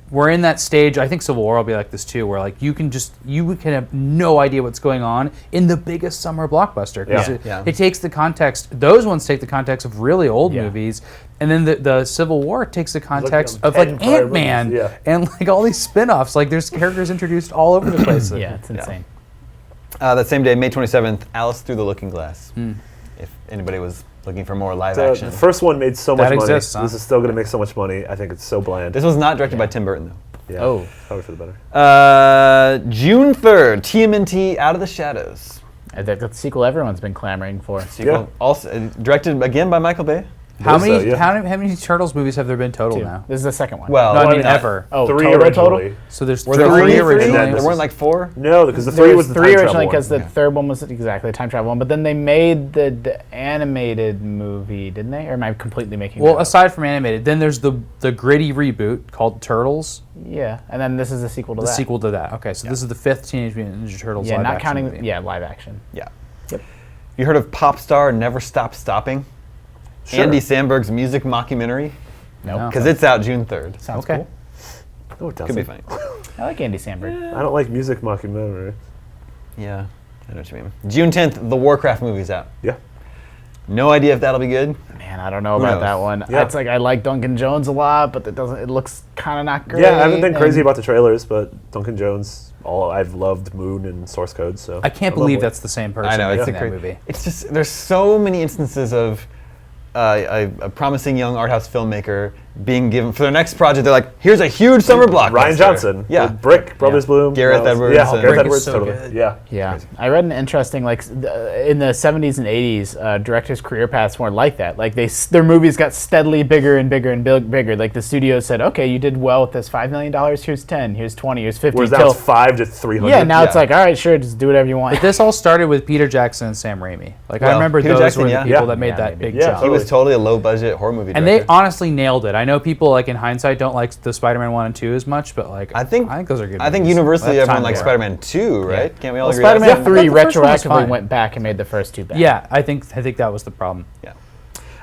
we're in that stage. I think Civil War will be like this too, where like you can have no idea what's going on in the biggest summer blockbuster. 'Cause Yeah. it takes the context. Those ones take the context of really old Yeah. movies, and then the Civil War takes the context of 10 like prior Ant-Man movies, yeah. and like all these spin-offs. Like there's characters introduced all over the place. Yeah, it's insane. That same day, May 27th, Alice Through the Looking Glass. Hmm. If anybody was looking for more live The action. first one made so much That money. exists, huh? This is still going to make so much money. I think it's so bland. This was not directed by Tim Burton, though. Yeah, Oh. probably for the better. June 3rd, TMNT Out of the Shadows. That's the sequel everyone's been clamoring for. Sequel, Yeah. also directed again by Michael Bay. How Believe many so, yeah. how many Turtles movies have there been total Two. now? This is the second one. Well, No, I what mean not- ever. oh, Three total? originally. So there's Were there three three originally. There weren't like four. No, because the There three was the three time originally travel because one. the third one was exactly the time travel one, but then they made the animated movie, didn't they? Or am I completely making Well, that up? aside from animated, then there's the gritty reboot called Turtles, Yeah, and then this is the sequel to the that. sequel to that. Okay, so this is the fifth Teenage Mutant Ninja Turtles Yeah, live not action counting. movie. Yeah, live action. Yeah. Yep. You heard of Pop Star Never Stop Stopping? Sure. Andy Samberg's music mockumentary? No. Because it's out June 3rd. Sounds Okay. cool. No, it Could doesn't. be funny. I like Andy Samberg. I don't like music mockumentary. Yeah, I know what you mean. June 10th, the Warcraft movie's out. Yeah. No idea if that'll be good. Man, I don't know Who about knows? that one. Yeah. It's like I like Duncan Jones a lot, but it doesn't. It looks kind of not great. Yeah, I haven't been crazy and- about the trailers, but Duncan Jones, I've loved Moon and Source Code, so I can't love believe it. that's the same person I know, it's making a that cra- movie. It's just, there's so many instances of a promising young art house filmmaker being given, for their next project, they're like, here's a huge summer blockbuster. Ryan Johnson. Yeah. with Brick, Brothers Bloom. Gareth that was- Edwards Yeah, and- Gareth Brick Edwards, is so totally. good. Yeah. Yeah, I read an interesting in the 70s and 80s, directors' career paths weren't like that. Like their movies got steadily bigger and bigger and bigger. Like the studio said, okay, you did well with this $5 million. Here's 10. Here's 20. Here's 50. Whereas now till- it's 5 to 300. yeah, now it's Yeah. like, all right, sure, just do whatever you want. But this all started with Peter Jackson and Sam Raimi. Like I Well, remember Peter those Jackson, were the yeah. people Yeah. that made Yeah, that maybe. big Yeah, jump. He was Totally. totally a low budget horror movie And director. they honestly nailed it. I know people like in hindsight don't like the Spider-Man 1 and 2 as much, but like I think those are good. I think movies. universally That's everyone time likes for it. Spider-Man 2, right? Can't we all Well, agree? that's- Spider-Man 3 I thought the first one was retroactively fine. went back and made the first two back. Yeah, I think that was the problem. Yeah.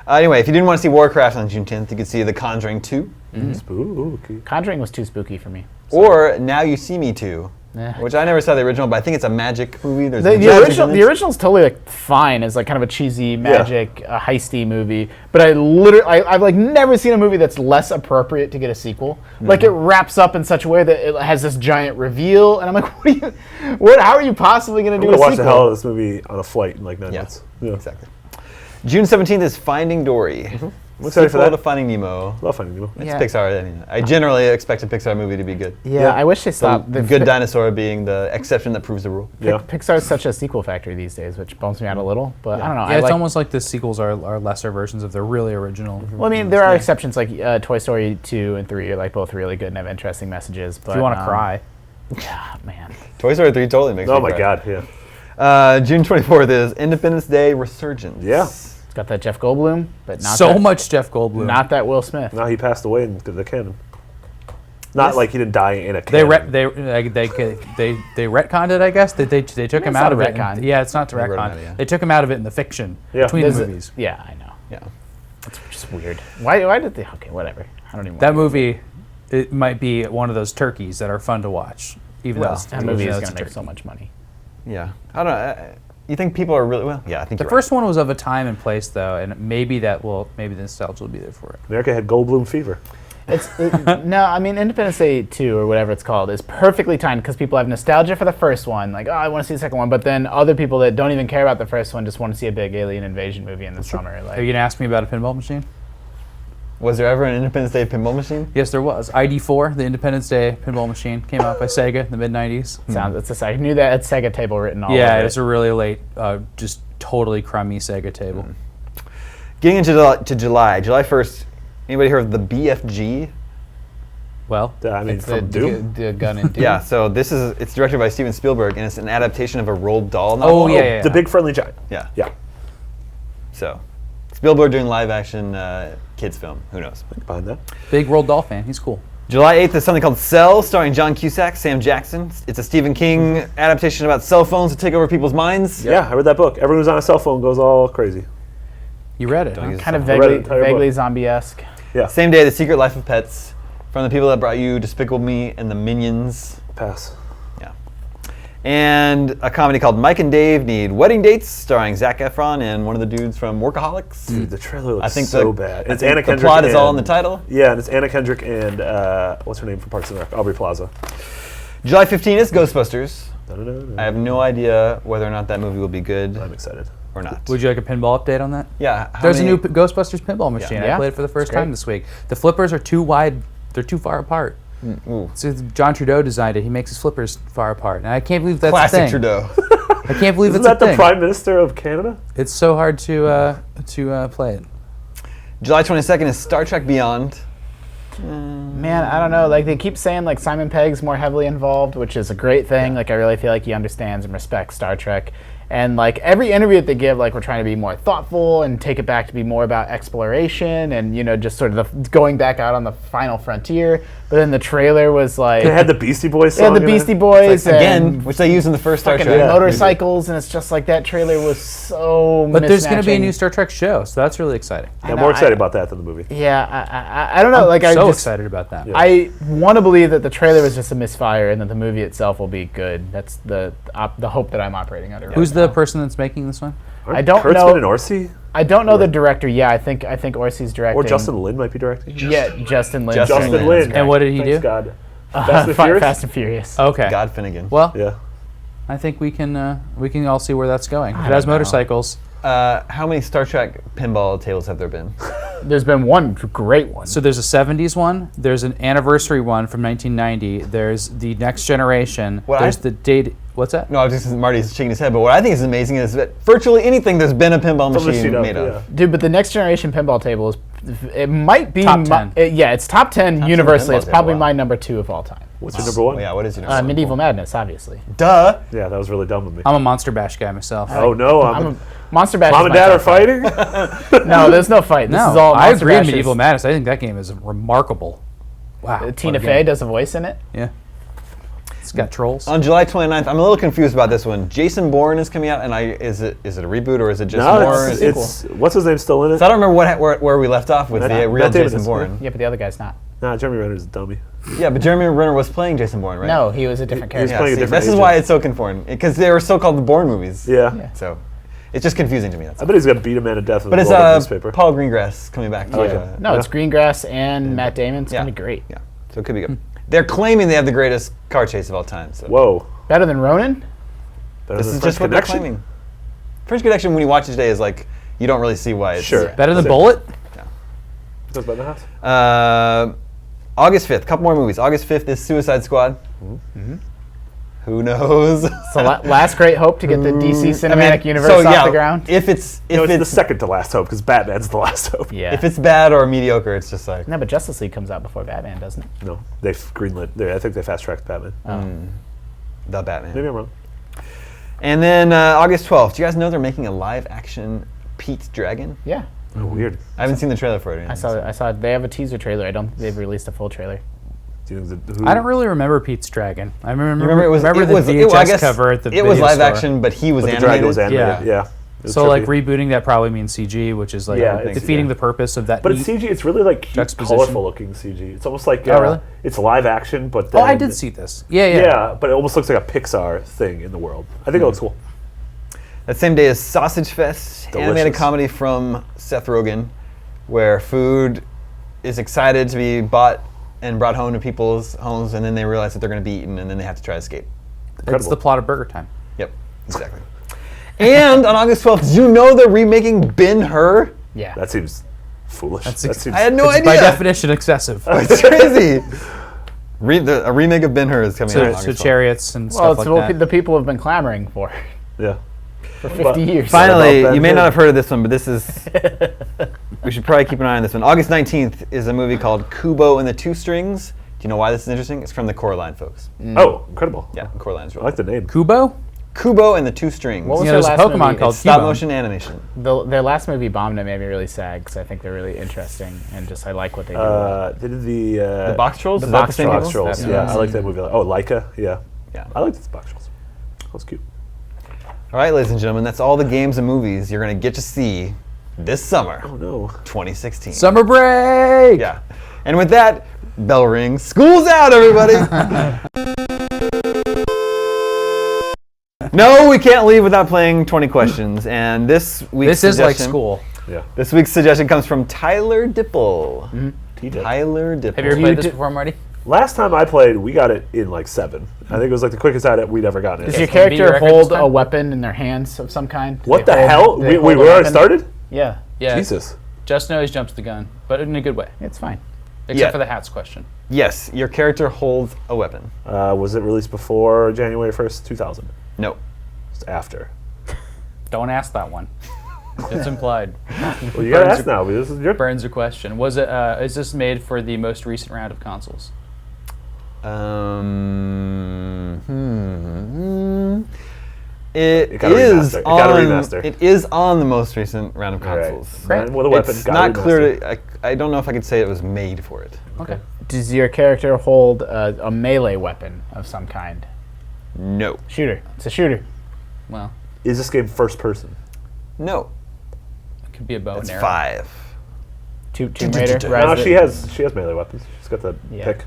Anyway, if you didn't want to see Warcraft on June 10th, you could see The Conjuring 2 Spooky. Conjuring was too spooky for me. or Now You See Me 2, Yeah. which I never saw the original, but I think it's a magic movie. There's The magic original, in the it. original's totally like fine as like kind of a cheesy magic heisty movie, but I've like never seen a movie that's less appropriate to get a sequel. Like it wraps up in such a way that it has this giant reveal, and I'm like, how are you possibly going I'm to do going a to watch the hell sequel? out of this movie on a flight in like 9 Yeah, months. Yeah. exactly. June 17th is Finding Dory. I'm excited for Sequel that. to Finding Nemo. Love Finding Nemo. It's Yeah. Pixar. I mean, I generally expect a Pixar movie to be good. Yeah, I wish they stopped. The good dinosaur being the exception that proves the rule. Yeah. Pixar's such a sequel factory these days, which bums me out a little. But I don't know. Yeah, I it's like, almost like the sequels are lesser versions of the really original. well, I mean, there are exceptions like Toy Story 2 and 3 are like both really good and have interesting messages. But If you want to cry, man. Toy Story 3 totally makes me Oh my cry. God, yeah. June 24th is Independence Day Resurgence. Yeah. It's got that Jeff Goldblum, but not so that, much Jeff Goldblum. not that Will Smith. Now he passed away in the canon. Not like he didn't die in a They canon. they retconned it, I guess. They took him it's out not of a it. retcon. Yeah, it's not to They wrote him retcon. out, yeah. They took him out of it in the fiction Yeah. between There's the a- movies. Yeah, I know. Yeah. It's just weird. Why did they? Okay, whatever. I don't even. That wanna- movie, it might be one of those turkeys that are fun to watch. Even Well, though it's- That movie even is though going it's to a make so turkey. much money. Yeah. I don't know. You think people are really well? Yeah, I think The you're first one was of a time and place, though, and maybe the nostalgia will be there for it. America had Goldblum fever. No, I mean Independence Day 2 or whatever it's called is perfectly timed because people have nostalgia for the first one, like, oh, I want to see the second one, but then other people that don't even care about the first one just want to see a big alien invasion movie in the summer. Are you Like, going to ask me about a pinball machine? Was there ever an Independence Day pinball machine? Yes, there was. ID4, the Independence Day pinball machine, came out by Sega in the mid-90s. I knew that at Sega table written all Yeah, over it's a really late, just totally crummy Sega table. Getting into July 1st, anybody heard of the BFG? Well, I mean, It's from Doom. the gun and Doom. Yeah, so it's directed by Steven Spielberg, and it's an adaptation of a Roald Dahl novel. Oh, yeah. The Big Friendly Giant. Yeah. Yeah. So, Spielberg doing live action kids film. Who knows? Behind that. big Roald Dahl fan. He's cool. July 8th is something called Cell, starring John Cusack, Sam Jackson. It's a Stephen King adaptation about cell phones to take over people's minds. Yeah, I read that book. Everyone who's on a cell phone goes all crazy. You read it, Don't huh? use Kind of I read vaguely, the entire vaguely book. zombie-esque. Yeah. Same day, The Secret Life of Pets, from the people that brought you Despicable Me and the Minions. Pass. Yeah. And a comedy called Mike and Dave Need Wedding Dates, starring Zac Efron and one of the dudes from Workaholics. Dude, the trailer looks I think so the, bad. I It's think Anna the Kendrick. plot is all in and- the title. Yeah, and it's Anna Kendrick and what's her name from Parks and Rec? Aubrey Plaza. July 15th is Ghostbusters. No. I have no idea whether or not that movie will be good I'm excited. or not. Would you like a pinball update on that? Yeah. how There's many- a new Ghostbusters pinball machine. I Yeah. played it for the first It's great. time this week. The flippers are too wide. They're too far apart. Ooh. So John Trudeau designed it. He makes his flippers far apart, and I can't believe that's Classic a thing. Trudeau. I can't believe Isn't it's a that the thing. Prime Minister of Canada? It's so hard to play it. July 22nd is Star Trek Beyond. Man, I don't know. Like they keep saying, like Simon Pegg's more heavily involved, which is a great thing. Like I really feel like he understands and respects Star Trek. And like every interview that they give, like we're trying to be more thoughtful and take it back to be more about exploration and just sort of the going back out on the final frontier. But then the trailer was like It had the Beastie Boys song. yeah, the in it. Beastie Boys Again, and which they used in the first Star fucking Trek. motorcycles, and it's just like that trailer was so. But there's going to be a mismatching. new Star Trek show, so that's really exciting. Yeah, I'm know, more excited I- about that than the movie. Yeah, I don't know. Like I so just excited about that. I want to believe that the trailer was just a misfire and that the movie itself will be good. That's the hope that I'm operating under. Who's right the now. person that's making this one? Aren't I don't Kurtzman know- and Orsi? I don't know the director. Yeah, I think Orsi's directing. Or Justin Lin might be directing. Yeah, Justin Lin. Justin Justin Lin. Lin. And what did he Thanks do? God. Fast and Fast Furious? and Furious. Okay. God Finnegan. Well, Yeah. I think we can all see where that's going. If it don't has know. motorcycles. How many Star Trek pinball tables have there been? There's been one great one. So there's a 70s one. There's an anniversary one from 1990. There's the Next Generation. What there's I- the date. What's that? No, just Marty's shaking his head. But what I think is amazing is that virtually anything there's been a pinball From the machine sheet up, made yeah. of. Dude, but the Next Generation pinball table is. It might be Top 10. yeah, it's top 10 10 universally. pinball It's probably table, wow. my number 2 of all time. What's your number one? Oh, yeah, what is your number? Medieval Madness, obviously. Duh. Yeah, that was really dumb of me. I'm a Monster Bash guy myself. Oh no, I'm a, Monster Bash. Mom is and my Dad are top five. fighting? No, there's no fight. This no, is all. I Monster agree. Bash Medieval is- Madness. I think that game is remarkable. Wow. what Tina a Fey game. does a voice in it. Yeah. It's got trolls. On July 29th, I'm a little confused about this one. Jason Bourne is coming out, and is it a reboot or is it just No, more? it's what's his name still in it? So I don't remember where we left off with Matt- the real Matt Damon Jason is, Bourne. Yeah, but the other guy's not. Nah, Jeremy Renner's a dummy. Yeah, but Jeremy Renner was playing Jason Bourne, right? No, he was a different He was character. playing a See, different this is agent. why it's so confounding because they were so called the Bourne movies. Yeah. So it's just confusing to me. That's I all. bet he's gonna beat a man to death with But a it's rolled up newspaper. Paul Greengrass coming back. To, Okay. No, it's Yeah. Greengrass and Matt Damon. It's yeah. gonna be great. Yeah, so it could be good. They're claiming they have the greatest car chase of all time. So Whoa. Better than Ronin? Better this than is French just what they're Connection? claiming. French Connection, when you watch it today, is like you don't really see why it's Sure. Better than That's it. Bullet? That's better than House. August 5th, couple more movies. August 5th is Suicide Squad. Who knows? So last great hope to get the DC cinematic universe so, off the ground. If it's No, if it's the it's second to last hope because Batman's the last hope. Yeah. if it's bad or mediocre, it's just like no, but Justice League comes out before Batman, doesn't it? No, they've greenlit. I think they fast tracked Batman. the Batman. Maybe I'm wrong. And then August 12th. Do you guys know they're making a live action Pete's Dragon? Yeah. Oh, weird. I haven't seen the trailer for it. I saw they have a teaser trailer. I don't think they've released a full trailer. Do you think who, I don't really remember Pete's Dragon. I remember, Remember it was remember it the was VHS I guess cover at the it was video live store. action, but he was but the animated. dragon was animated. Yeah. was So like trippy. rebooting that probably means CG, which is like Yeah, it's- defeating yeah. the purpose of that. But it's neat- CG. It's really like cute, juxtaposition. colorful looking CG. It's almost like Oh, really? it's live action, but Oh, I then- did see this. Yeah, Yeah, but it almost looks like a Pixar thing in the world. I think it looks cool. That same day is Sausage Fest, animated Delicious. comedy from Seth Rogen, where food is excited to be bought and brought home to people's homes, and then they realize that they're going to be eaten, and then they have to try to escape. It's Incredible. the plot of Burger Time. Yep, exactly. And on August 12th, did you know they're remaking Ben-Hur? Yeah. That seems foolish. That's That ex- seems, I had no It's idea. by definition excessive. It's crazy. A remake of Ben-Hur is coming out on So August 12th. chariots and Well, stuff it's like what that. the people have been clamoring for yeah. for 50 years. Finally, about you may Ben-Hur? not have heard of this one, but this is. We should probably keep an eye on this one. August 19th is a movie called Kubo and the Two Strings. Do you know why this is interesting? It's from the Coraline folks. Oh, incredible. Yeah, Coraline's I really like the name. Kubo? Kubo and the Two Strings. What was Yeah, their there's a last Pokemon movie? called It's stop Cubone. motion animation. Their last movie bombed and made me really sad because I think they're really interesting and just I like what they do. They did the The Box Trolls? The Is that Box the same Trolls. people? Box Trolls. That's Yeah, nice. I like that movie. Oh, Leica. Yeah. Yeah. I like the Box Trolls. That was cute. All right, ladies and gentlemen, that's all the games and movies you're going to get to see this summer, Oh no. 2016. Summer break! Yeah. And with that, bell rings. School's out, everybody. No, we can't leave without playing 20 questions. And this week's This is like suggestion- school. Yeah. This week's suggestion comes from Tyler Dipple. TJ. Tyler Dipple. Have you ever You played this did- before, Marty? Last time I played, we got it in like 7. I think it was like the quickest at it we'd ever gotten Does it. your Can it be your character record this hold a time? weapon in their hands of some kind? Do What they the hold- hell? do they We hold a already weapon? started? Yeah, Yeah. Jesus. Justin always jumps the gun, but in a good way. it's fine. Except Yeah. for the hats question. Yes, your character holds a weapon. Was it released before January 1st, 2000? No. It's after. Don't ask that one. It's implied. Well, you gotta Burns ask now. Because this is your Burns a question. Was it? Is this made for the most recent round of consoles? It got a is remaster. It got a on. remaster. It is on the most recent round of All right. consoles. Man with a weapon. It's got not remastered. clear. I don't know if I could say it was made for it. Okay. Does your character hold a melee weapon of some kind? No. Shooter. It's a shooter. Well, Is this game first person? No. it could be a bow That's and arrow. 5. Tomb Raider. No, No, Rise of- she has melee weapons. She's got the Yeah. pick,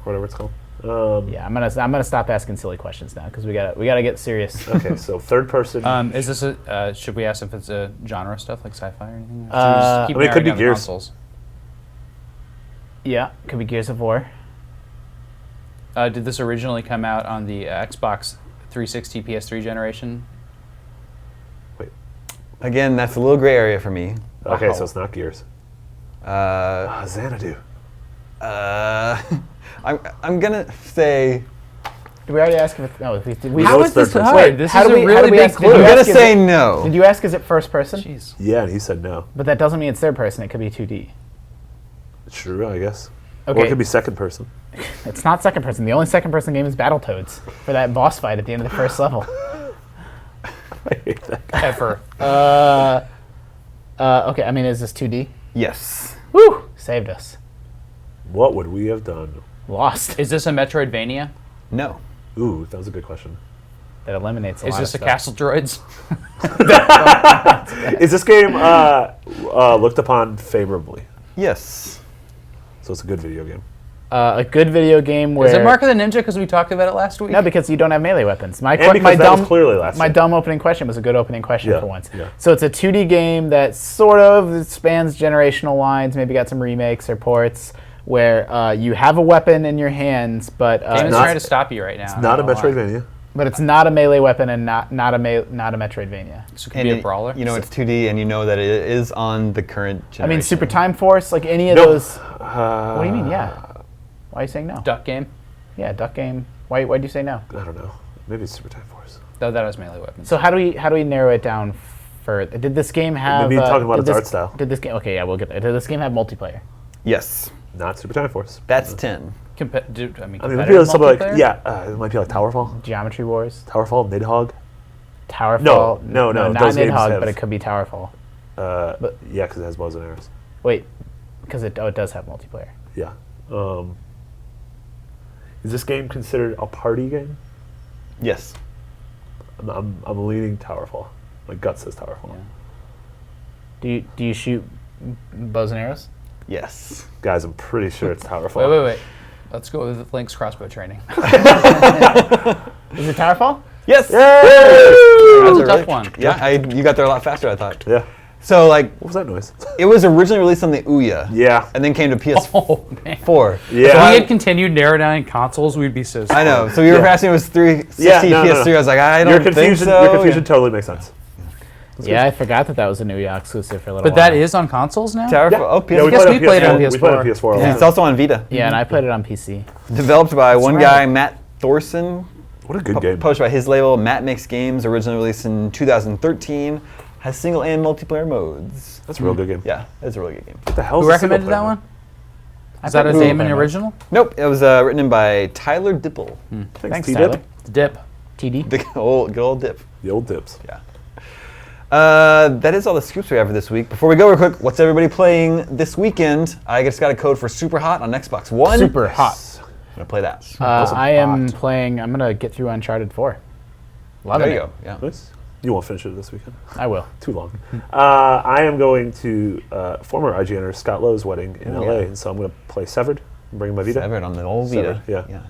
whatever it's called. Yeah, I'm gonna stop asking silly questions now because we gotta get serious. Okay, so third person. Is this a? Should we ask if it's a genre stuff like sci-fi or anything? Or should we just I keep mean, it could narrowing be down the Gears. consoles? Yeah, could be Gears of War. Did this originally come out on the Xbox 360 PS3 generation? Again, that's a little gray area for me. okay, Wow. so it's not Gears. Xanadu. I'm gonna say. Did we already ask if it's, no? We How is this hard? Wait, This how is do a we, how really do we big ask, clue. did I'm you gonna ask, is say it- no. Did you ask is it first person? Jeez. Yeah, and he said no. But that doesn't mean it's third person. It could be 2D. True, I guess. Or Okay. it could be second person. It's not second person. The only second person game is Battletoads for that boss fight at the end of the first level. I hate that. Ever. Okay, I mean, is this 2D? Yes. Woo! Saved us. What would we have done? Lost. Is this a Metroidvania? No. Ooh, that was a good question. That eliminates a Is lot this a of stuff. Castle Droids? Is this game looked upon favorably? Yes. So it's a good video game. A good video game where Is it Mark of the Ninja because we talked about it last week? No, because you don't have melee weapons. My And because that was clearly last my year. dumb opening question was a good opening question Yeah, for once. yeah. So it's a 2D game that sort of spans generational lines. Maybe got some remakes or ports where you have a weapon in your hands, but Game is not- trying to stop you right now. It's not a Metroidvania. but it's not a melee weapon and not a Metroidvania. So it could be a brawler. You know, it's 2D, and you know that it is on the current I generation. mean, Super Time Force, like any of No. those. What do you mean? Yeah. Why are you saying no? Duck game. Yeah, Duck Game. Why'd you say no? I don't know. Maybe it's Super Time Force. Though that has melee weapons. So how do we narrow it down further? Did this game have? Maybe talking about did its this- art style. Did this game? Okay, yeah, we'll get there. Did this game have multiplayer? Yes. Not Super Time Force. That's 10. I mean, I mean, it might be competitive something like multiplayer? it might be like Towerfall. Geometry Wars, Towerfall, Nidhogg. Towerfall. No, not those games Nidhogg, have- but it could be Towerfall. Yeah, because it has bows and arrows. Wait, because it does have multiplayer. Yeah. Is this game considered a party game? Yes. I'm leaning Towerfall. My gut says Towerfall. Do you shoot bows and arrows? Yes. Guys, I'm pretty sure it's Towerfall. Wait. Let's go with Link's crossbow training. Is it Towerfall? Yes. That's a Really- tough one. Yeah, you got there a lot faster, I thought. Yeah. So, like, What was that noise? it was originally released on the Ouya. Yeah. And then came to PS4. Oh, man. Yeah. If we had continued narrow down consoles, we'd be so I know. So you were asking, it was 360 Yeah, no, no, PS3. no. I was like, I don't Your think confusion, so. your confusion totally makes sense. Yeah, I forgot that was a New York exclusive for a little But while. that is on consoles now? Towerfall. Yeah. Oh, PS4. Yeah, I guess we played it on We played it on PS4. PS4. And it's also on Vita. Yeah, and I played it on PC. Developed by one right. guy, Matt Thorson. What a good game. Published by his label, Matt Makes Games. Originally released in 2013. Has single and multiplayer modes. That's a real good game. Yeah, it's a really good game. What the hell Who is a recommended single-player that mode? one? Is that a played Damon Blue original? Nope, it was written by Tyler Dipple. Thanks, T-Dip. Tyler. Dip. TD. The good old Dip. The old dips. Yeah. That is all the scoops we have for this week. Before we go real quick, what's everybody playing this weekend? I just got a code for Super Hot on Xbox One. Super hot. I'm going to play that. I am playing. I'm gonna get through Uncharted 4. Loving There you it. go. Yeah. Nice. You won't finish it this weekend. I will. Too long. I am going to former IGNer Scott Lowe's wedding in Oh, LA, yeah. and so I'm going to play Severed and bring my Vita. Severed on the old Vita. Severed, yeah.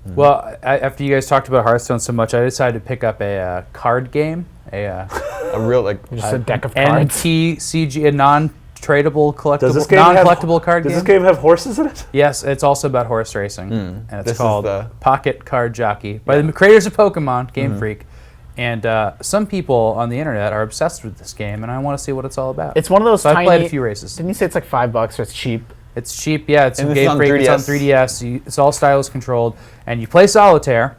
Well, after you guys talked about Hearthstone so much, I decided to pick up a card game, a A real, like, Just a deck of cards. NTCG, a non-tradable collectible, Does this game have non-collectible card Does game. this game have horses in it? Yes, it's also about horse racing, and This it's is called the- Pocket Card Jockey by the creators of Pokemon, Game Freak. And some people on the internet are obsessed with this game, and I want to see what it's all about. It's one of those So I've tiny. played a few races. Didn't you say it's like $5 or it's cheap? It's cheap, yeah. It's And from this is Game on Freak. It's on 3DS. 3DS. It's all stylus controlled, and you play solitaire.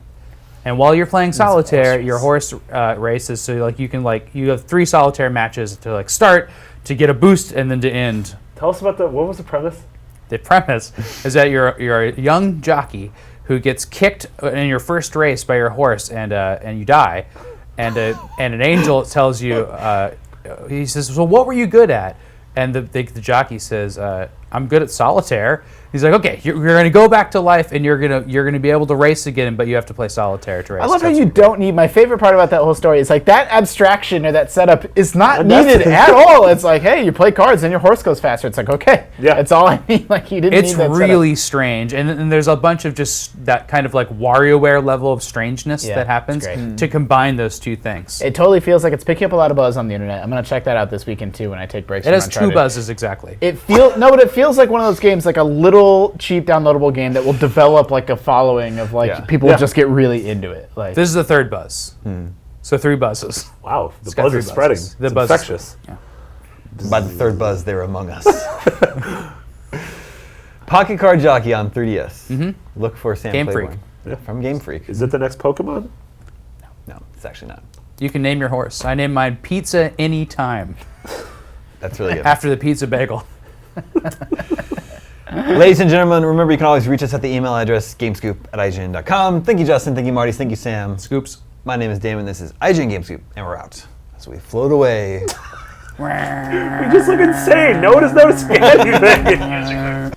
And while you're playing solitaire, your horse races. So like you have 3 solitaire matches to like start, to get a boost, and then to end. Tell us about what was the premise? The premise is that you're a young jockey who gets kicked in your first race by your horse, and you die, and an angel tells you, he says, "So what were you good at?" And the jockey says, "I'm good at solitaire." He's like, "Okay, you're going to go back to life, and you're gonna be able to race again, but you have to play solitaire to race." I love how That's- you don't need. My favorite part about that whole story is like that abstraction or that setup is not And that's- needed at all. It's like, hey, you play cards and your horse goes faster. It's like, okay, Yeah. that's all I need. Like you didn't It's need that really strange, and then there's a bunch of just that kind of like WarioWare level of strangeness Yeah, that it's happens great. to combine those two things. setup. It totally feels like it's picking up a lot of buzz on the internet. I'm gonna check that out this weekend too when I take breaks. It from has 2 Uncharted. buzzes exactly. It feels like one of those games, like a little cheap downloadable game that will develop like a following of like Yeah. people Yeah. will just get really into it. Like This is the 3rd buzz. So 3 buzzes. Wow, the got buzz 3 is spreading. buzzes. The It's buzz is infectious. by the third buzz, they were among us. Pocket Card Jockey on 3DS. Look for Sam Game Claiborne. Freak. From Game Freak. Is it the next Pokemon? No, it's actually not. You can name your horse. I named mine Pizza Anytime That's really good. after the pizza bagel. Ladies and gentlemen, remember you can always reach us at the email address gamescoop@ign.com. Thank you, Justin. Thank you, Marty. Thank you, Sam. Scoops. My name is Damon. This is IGN Gamescoop, and we're out as we float away. You just look insane. No one has noticed anything.